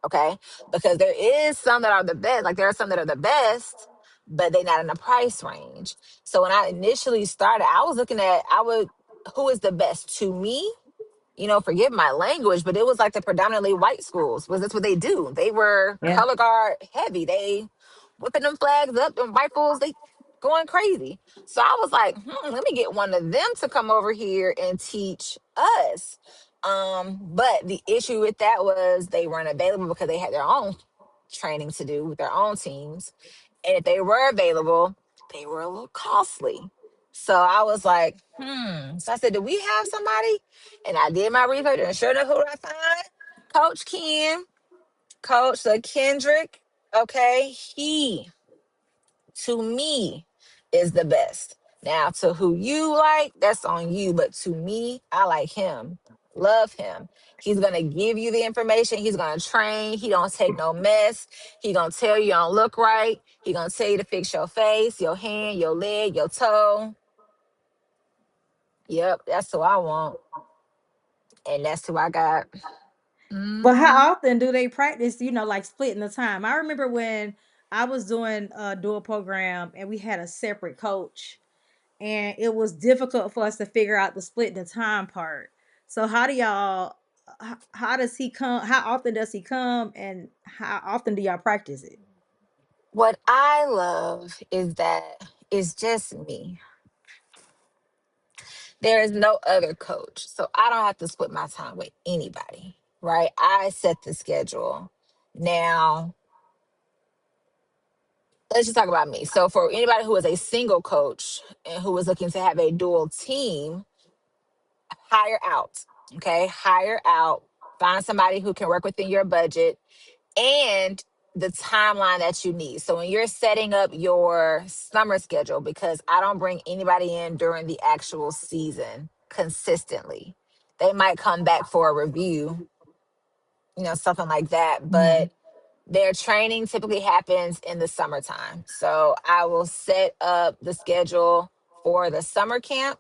Okay. Because there is some that are the best, like there are some that are the best, but they're not in the price range. So when I initially started, I was looking at, who is the best to me? Forgive my language, but it was like the predominantly white schools, because that's what they do. They were Yeah. color guard heavy. They whipping them flags up, them rifles, they going crazy. So I was like, let me get one of them to come over here and teach us. But the issue with that was they weren't available because they had their own training to do with their own teams. And if they were available, they were a little costly. So I was like, So I said, do we have somebody? And I did my research, and sure enough, who did I find? Coach Ken, Coach Kendrick. Okay, he to me is the best. Now, to who you like, that's on you. But to me, I like him. Love him. He's gonna give you the information. He's gonna train. He don't take no mess. He gonna tell you don't look right. He gonna tell you to fix your face, your hand, your leg, your toe. Yep, that's who I want, and that's who I got. But Hmm. how often do they practice, like splitting the time? I remember when I was doing a dual program and we had a separate coach, and it was difficult for us to figure out the split the time part. So how do y'all how does he come? How often does he come, and how often do y'all practice it? What I love is that it's just me. There is no other coach. So I don't have to split my time with anybody, right? I set the schedule. Now, let's just talk about me. So for anybody who is a single coach and who is looking to have a dual team, hire out. Okay, hire out. Find somebody who can work within your budget and the timeline that you need. So when you're setting up your summer schedule, because I don't bring anybody in during the actual season consistently. They might come back for a review, something like that. Mhm. But their training typically happens in the summertime. So I will set up the schedule for the summer camp,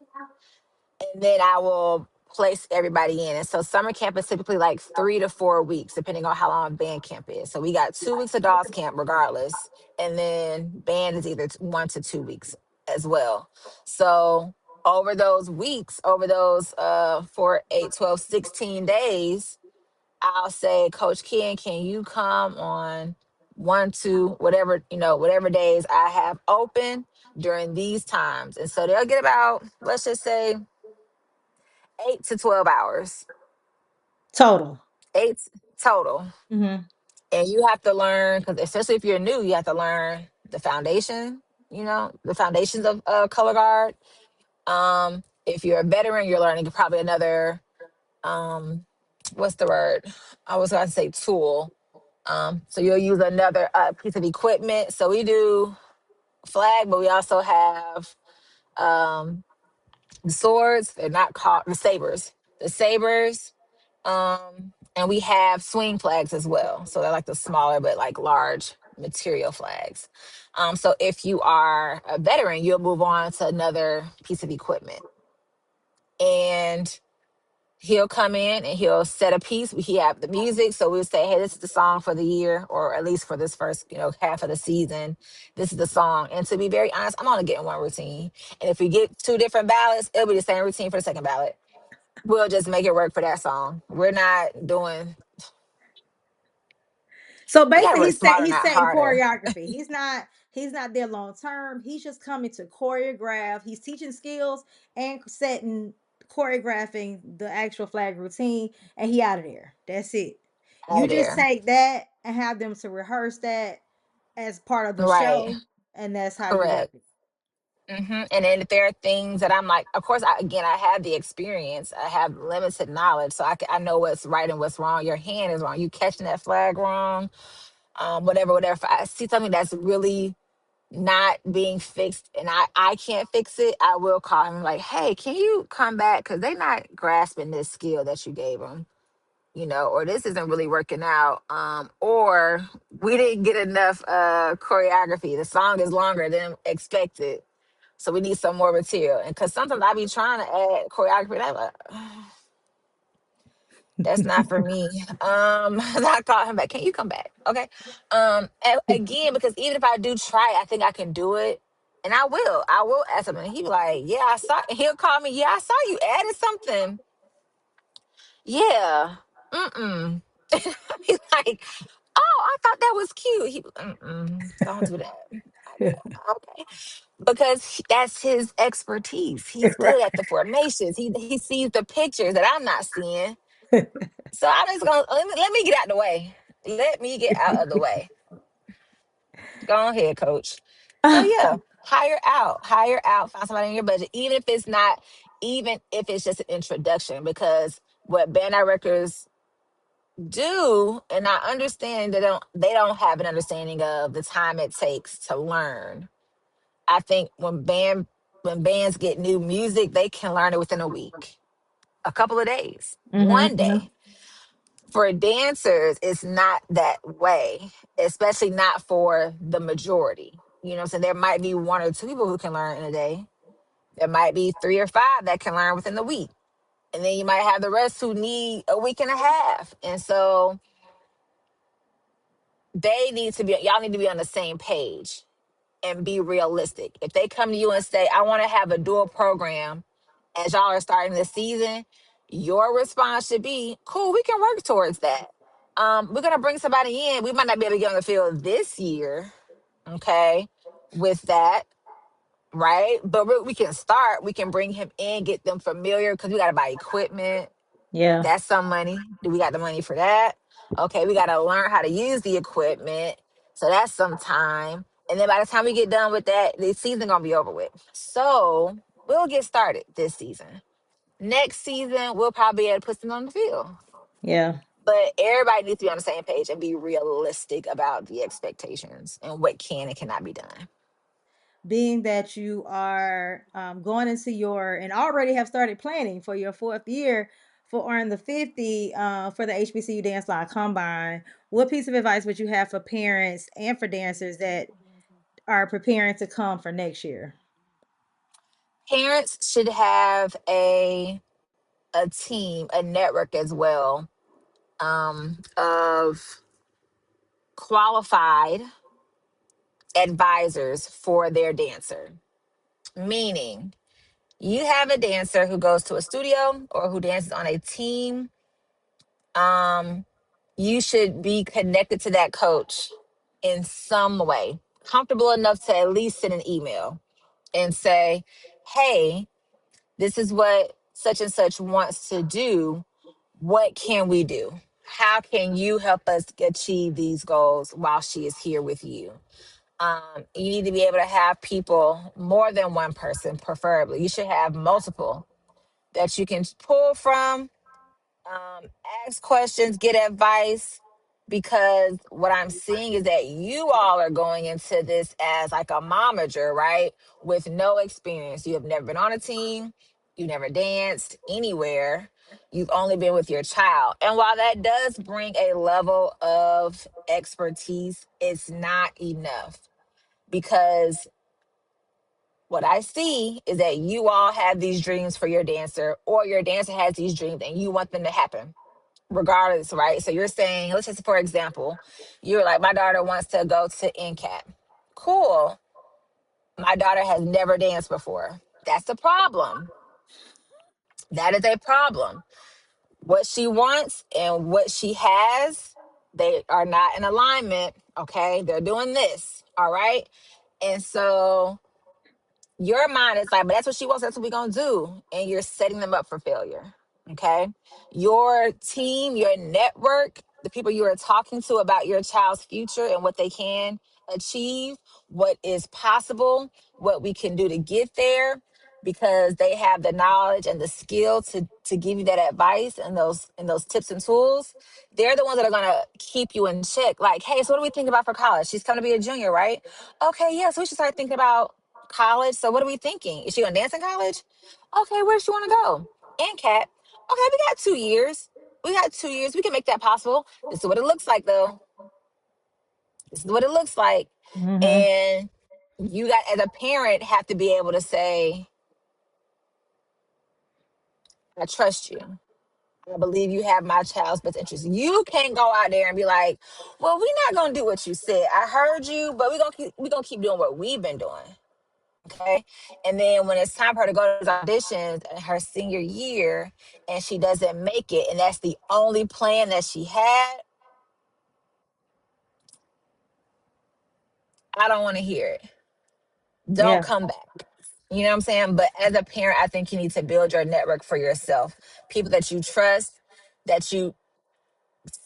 and then I will place everybody in. And so summer camp is typically like 3 to 4 weeks, depending on how long band camp is. So we got 2 weeks of dolls camp regardless. And then band is either 1 to 2 weeks as well. So over those weeks, over those 4, 8, 12, 16 days, I'll say, Coach Ken, can you come on 1, 2, whatever, whatever days I have open during these times. And so they'll get about, let's just say, 8 to 12 hours, Total. eight total. Mhm. And you have to learn, because especially if you're new, you have to learn the foundation, the foundations of color guard. If you're a veteran, you're learning probably another, um, what's the word? I was going to say tool. So you'll use another piece of equipment. So we do flag, but we also have um, the swords. They're not called the sabers. The sabers. And we have swing flags as well. So they're like the smaller but like large material flags. So if you are a veteran, you'll move on to another piece of equipment. And he'll come in and he'll set a piece. He have the music. So we'll say, hey, this is the song for the year, or at least for this first, half of the season. This is the song. And to be very honest, I'm only getting one routine. And if we get two different ballots, it'll be the same routine for the second ballot. We'll just make it work for that song. We're not doing, So we gotta basically, work smarter, he's not setting harder. choreography. He's not there long term. He's just coming to choreograph. He's teaching skills and setting choreographing the actual flag routine, and he out of there. That's it. Out You of just there. take that and have them to rehearse that as part of the Right. show, and that's how you work Correct. it. And then if there are things that I'm like, of course, I have the experience. I have limited knowledge, so I know what's right and what's wrong. Your hand is wrong. You catching that flag wrong, whatever, whatever. If I see something that's really not being fixed and I can't fix it, I will call him like, hey, can you come back? Because they're not grasping this skill that you gave them. or this isn't really working out, or we didn't get enough choreography. The song is longer than expected, so we need some more material. And because sometimes I be trying to add choreography, and I'm like, that's not for me. I called him back. Can you come back? Okay. And again, because even if I do try, I think I can do it. And I will. I will add something. And he be like, yeah, I saw. He'll call me. Yeah, I saw you added something. Yeah. Mm-mm. He's like, oh, I thought that was cute. Don't do that. Okay. Because that's his expertise. He's good Right. at the formations. He sees the pictures that I'm not seeing. So I'm just gonna let me get out the way. Let me get out of the way. Go ahead, coach. So yeah, hire out, find somebody in your budget, even if it's just an introduction, because what band directors do, and I understand they don't have an understanding of the time it takes to learn. I think when bands get new music, they can learn it within a week, a couple of days, one Mm-hmm. day. For dancers, it's not that way, especially not for the majority. So there might be one or two people who can learn in a day. There might be three or five that can learn within the week. And then you might have the rest who need a week and a half. And so y'all need to be on the same page and be realistic. If they come to you and say, I want to have a dual program as y'all are starting the season, your response should be, cool, we can work towards that. We're gonna bring somebody in. We might not be able to get on the field this year, okay, with that, right? But we can start. We can bring him in, get them familiar, because we gotta buy equipment. Yeah. That's some money. Do we got the money for that? Okay, we gotta learn how to use the equipment. So that's some time. And then by the time we get done with that, the season gonna be over with. So we'll get started this season. Next season, we'll probably be able to put them on the field. Yeah. But everybody needs to be on the same page and be realistic about the expectations and what can and cannot be done. Being that you are going into your and already have started planning for your fourth year for Earn the 50 for the HBCU Danceline Combine, what piece of advice would you have for parents and for dancers that are preparing to come for next year? Parents should have a team, a network as well, of qualified advisors for their dancer. Meaning, you have a dancer who goes to a studio or who dances on a team. Um, you should be connected to that coach in some way, comfortable enough to at least send an email and say, hey, this is what such and such wants to do. What can we do? How can you help us achieve these goals while she is here with you? You need to be able to have people, more than one person, preferably. You should have multiple that you can pull from, um, ask questions, get advice, because what I'm seeing is that you all are going into this as like a momager, right? With no experience. You have never been on a team, you've never danced anywhere, you've only been with your child. And while that does bring a level of expertise, it's not enough, because what I see is that you all have these dreams for your dancer, or your dancer has these dreams and you want them to happen regardless, right? So you're saying, let's just, for example, you're like, my daughter wants to go to NCAT. Cool. My daughter has never danced before. That's a problem. That is a problem. What she wants and what she has, they are not in alignment. Okay. They're doing this. All right. And so your mind is like, but that's what she wants. That's what we're going to do. And you're setting them up for failure. Okay. Your team, your network, the people you are talking to about your child's future and what they can achieve, what is possible, what we can do to get there, because they have the knowledge and the skill to give you that advice and those tips and tools. They're the ones that are going to keep you in check. Like, hey, so what do we think about for college? She's going to be a junior, right? Okay, yeah, so we should start thinking about college. So what are we thinking? Is she gonna dance in college? Okay, where does she want to go? And cat. Okay, we got 2 years. We got 2 years. We can make that possible. This is what it looks like, though. This is what it looks like. Mm-hmm. And you got, as a parent, have to be able to say, I trust you. I believe you have my child's best interest. You can't go out there and be like, well, we're not gonna do what you said. I heard you, but we're gonna keep doing what we've been doing. Okay. And then when it's time for her to go to those auditions in her senior year and she doesn't make it, and that's the only plan that she had, I don't want to hear it. Don't Yeah. come back. You know what I'm saying? But as a parent, I think you need to build your network for yourself. People that you trust, that you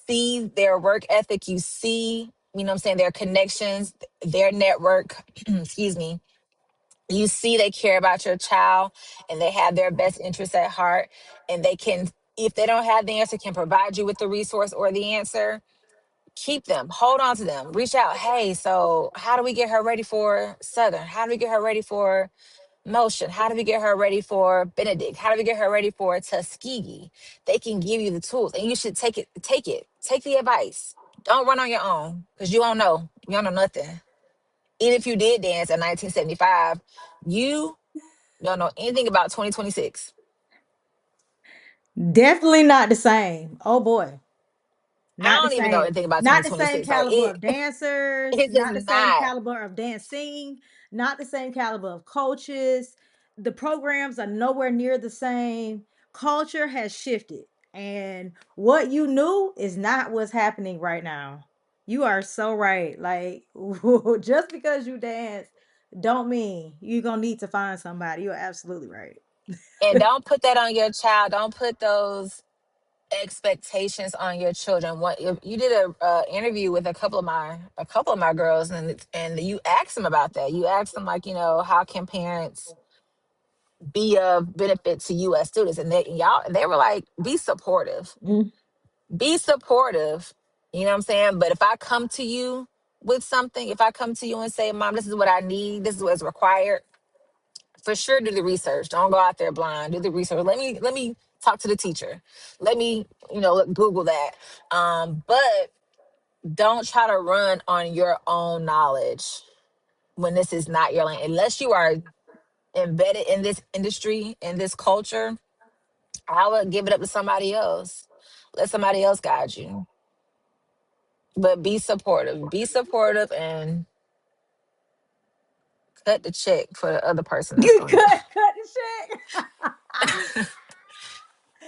see their work ethic, you see, you know what I'm saying, their connections, their network, excuse me. You see they care about your child and they have their best interests at heart, and they can, if they don't have the answer, can provide you with the resource or the answer. Keep them, hold on to them, reach out. Hey, so how do we get her ready for Southern? How do we get her ready for Motion? How do we get her ready for Benedict? How do we get her ready for Tuskegee? They can give you the tools, and you should take it. Take it. Take the advice. Don't run on your own because you don't know. You don't know nothing. Even if you did dance in 1975, you don't know anything about 2026. Definitely not the same. Oh boy. I Not the don't even know same. anything about Not the same 2026. Like caliber it, of dancers, it is not the same not. caliber of dancing, not the same caliber of coaches. The programs are nowhere near the same. Culture has shifted. And what you knew is not what's happening right now. You are so right. Like just because you dance don't mean you're going to need to find somebody. You're absolutely right. And don't put that on your child. Don't put those expectations on your children. What you did a interview with a couple of my girls, and you asked them about that. You asked them, like, how can parents be of benefit to U.S. students, and they were like, be supportive, Mm. be supportive. You know what I'm saying? But if I come to you with something, if I come to you and say, Mom, this is what I need, this is what's required, for sure do the research. Don't go out there blind. Do the research. Let me talk to the teacher. Let me, Google that. But don't try to run on your own knowledge when this is not your lane. Unless you are embedded in this industry, in this culture, I would give it up to somebody else. Let somebody else guide you. But be supportive. Be supportive and cut the check for the other person that's cut, gonna do. cut the check.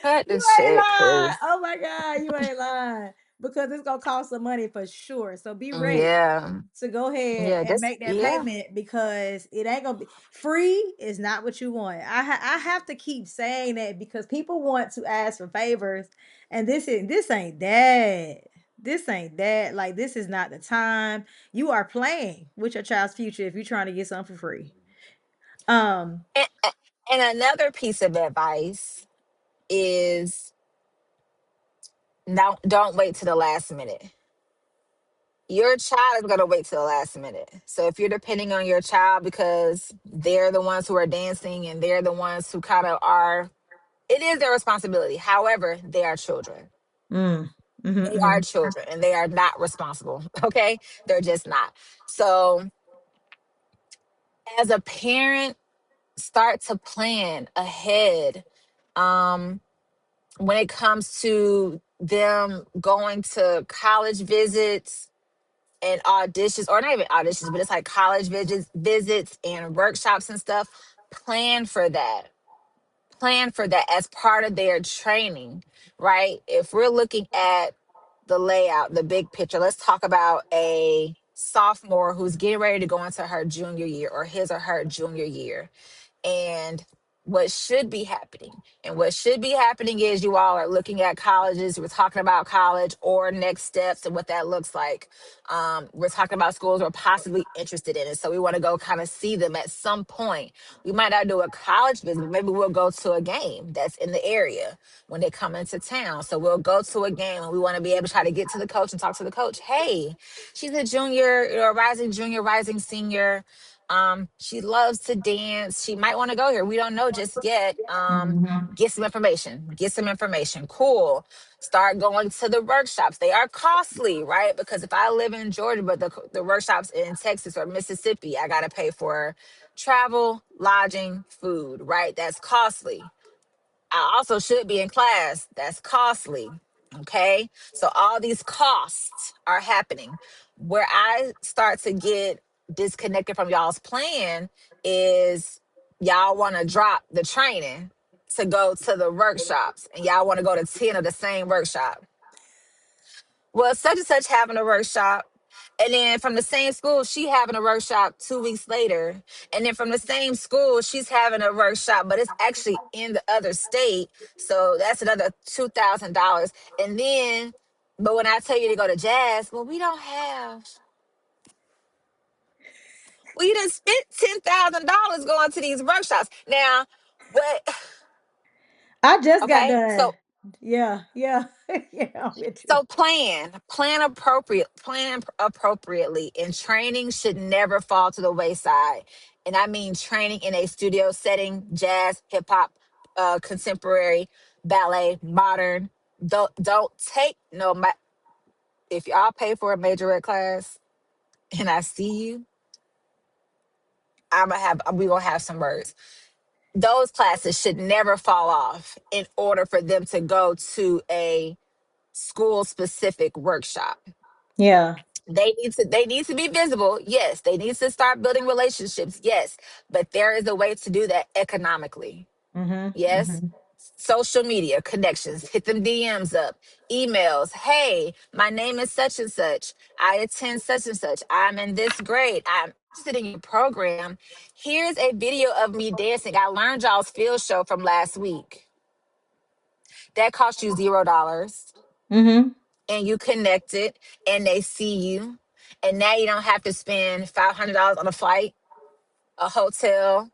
Cut You the ain't check, lying. cause Oh my God, you ain't lying. Because it's gonna cost some money for sure. So be ready yeah. to go ahead Yeah, and just make that yeah. payment because it ain't gonna be free is not what you want. I have to keep saying that because people want to ask for favors, and this ain't that. This ain't that. Like this is not the time. You are playing with your child's future if you're trying to get something for free. Um, And, and another piece of advice is, don't wait to the last minute. Your child is gonna wait till the last minute. So if you're depending on your child because they're the ones who are dancing and they're the ones who kind of are, it is their responsibility. However, they are children. mm, They are mhm, children and they are not responsible. Okay, they're just not. So as a parent, start to plan ahead. Um, when it comes to them going to college visits and auditions, or not even auditions, but it's like college visits and workshops and stuff. Plan for that. Plan for that as part of their training, right? If we're looking at the layout, the big picture, let's talk about a sophomore who's getting ready to go into her junior year or his or her junior year, and what should be happening. And what should be happening is you all are looking at colleges. We're talking about college or next steps and what that looks like. We're talking about schools we're possibly interested in. And so we want to go kind of see them at some point. We might not do a college visit, but maybe we'll go to a game that's in the area when they come into town. So we'll go to a game and we want to be able to try to get to the coach and talk to the coach. Hey, she's a junior, rising junior, rising senior. She loves to dance. She might want to go here. We don't know just yet. Mhm. Get some information. Get some information. Cool. Start going to the workshops. They are costly, right? Because if I live in Georgia, but the workshops in Texas or Mississippi, I gotta pay for travel, lodging, food, right? That's costly. I also should be in class. That's costly. Okay. So all these costs are happening. Where I start to get disconnected from y'all's plan is y'all want to drop the training to go to the workshops and y'all want to go to 10 of the same workshop. Well, such and such having a workshop. And then from the same school, she having a workshop 2 weeks later. And then from the same school, she's having a workshop, but it's actually in the other state. So that's another $2,000. And then, but when I tell you to go to jazz, well, we done spent $10,000 going to these workshops. Now, what? I just got Okay. done. So Yeah, yeah, yeah. I'm with you. So plan appropriately, and training should never fall to the wayside. And I mean training in a studio setting, jazz, hip hop, contemporary, ballet, modern. Don't take no. If y'all pay for a majorette class and I see you, we gonna have some words. Those classes should never fall off in order for them to go to a school specific workshop. Yeah. They need to be visible. Yes, they need to start building relationships. Yes, but there is a way to do that economically. Mhm. Yes. Mhm. Social media connections, hit them DMs up, emails. Hey, my name is such and such. I attend such and such. I'm in this grade. I'm interested in your program. Here's a video of me dancing. I learned y'all's field show from last week. That cost you $0, Mhm. and you connected and they see you. And now you don't have to spend $500 on a flight, a hotel,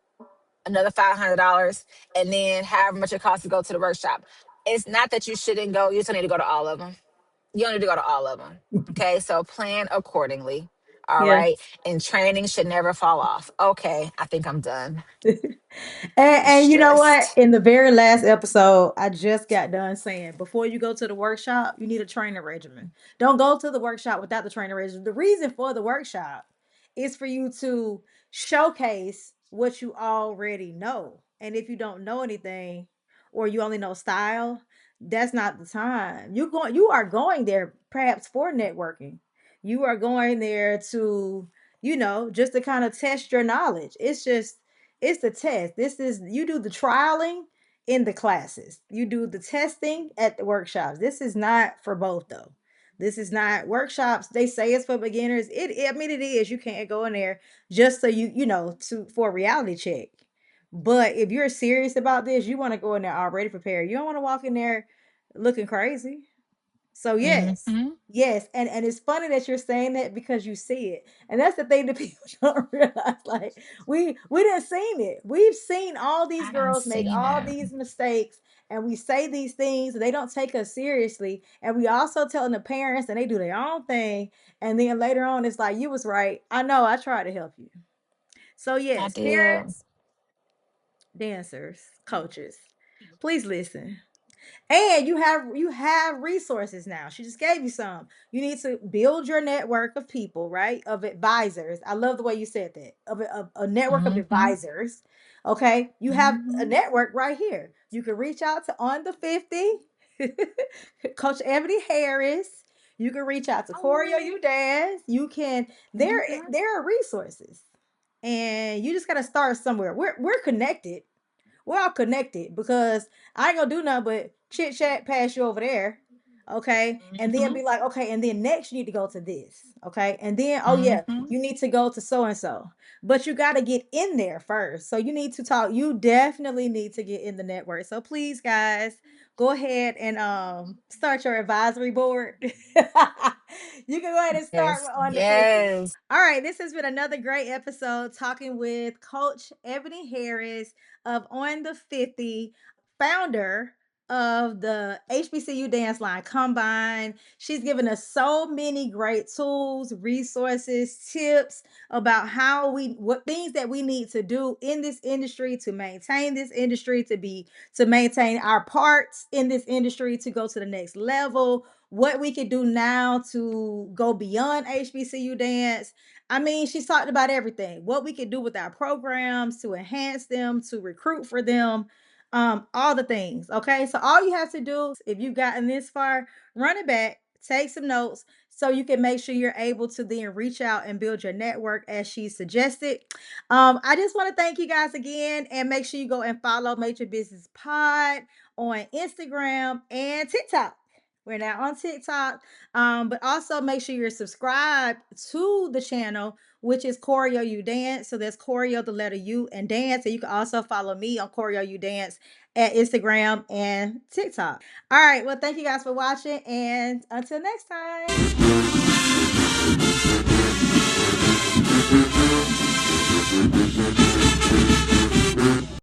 another $500, and then however much it costs to go to the workshop. It's not that you shouldn't go, you just need to go to all of them. You don't need to go to all of them. Okay, so plan accordingly. All Yeah. right, and training should never fall off. Okay, I think I'm done. I'm And you know what? stressed. In the very last episode, I just got done saying before you go to the workshop, you need a training regimen. Don't go to the workshop without the training regimen. The reason for the workshop is for you to showcase what you already know. And if you don't know anything or you only know style, that's not the time. You are going there perhaps for networking. You are going there to, just to kind of test your knowledge. It's the test. This is you do the trialing in the classes. You do the testing at the workshops. This is not for both though. This is not workshops. They say it's for beginners. I mean it is. You can't go in there just so to for a reality check. But if you're serious about this, you want to go in there already prepared. You don't want to walk in there looking crazy. So yes, Hmm. yes, and it's funny that you're saying that because you see it, and that's the thing that people don't realize. Like we didn't seen it. We've seen all these I done girls make seen all it. these mistakes, and we say these things, and they don't take us seriously, and we also telling the parents, and they do their own thing, and then later on, it's like you was right. I know. I tried to help you. So I yes, did. parents, dancers, coaches, please listen. And you have resources now. She just gave you some. You need to build your network of people, right? Of advisors. I love the way you said that. Of a network of Hmm. advisors. Okay. You have a Hmm. network right here. You can reach out to On the 50, Coach Ebony Harris. You can reach out to Choreo Oh. You Dance. You can Hmm. there are resources. And you just gotta start somewhere. We're connected, we're all connected because I ain't gonna do nothing but chit chat pass you over there. Okay. And then Hmm. be like, okay, and then next you need to go to this. Okay. And then, oh yeah, Hmm. you need to go to so and so. But you got to get in there first. So you need to talk. You definitely need to get in the network. So please, guys, go ahead and start your advisory board. You can go ahead and start Yes. on the 50. Yes. All right, this has been another great episode talking with Coach Ebony Harris of On the 50, founder of the HBCU Danceline Combine. She's given us so many great tools, resources, tips about what things that we need to do in this industry to maintain this industry, to maintain our parts in this industry, to go to the next level, what we could do now to go beyond HBCU dance. I mean, she's talked about everything, what we could do with our programs to enhance them, to recruit for them, all the things. Okay, so all you have to do, if you've gotten this far, run it back, take some notes, so you can make sure you're able to then reach out and build your network as she suggested. I just want to thank you guys again, and make sure you go and follow Major Business Pod on Instagram and TikTok. We're now on TikTok. But also make sure you're subscribed to the channel, which is Choreo You Dance. So there's Choreo, the letter U, and dance. And you can also follow me on Choreo You Dance at Instagram and TikTok. All right. Well, thank you guys for watching. And until next time.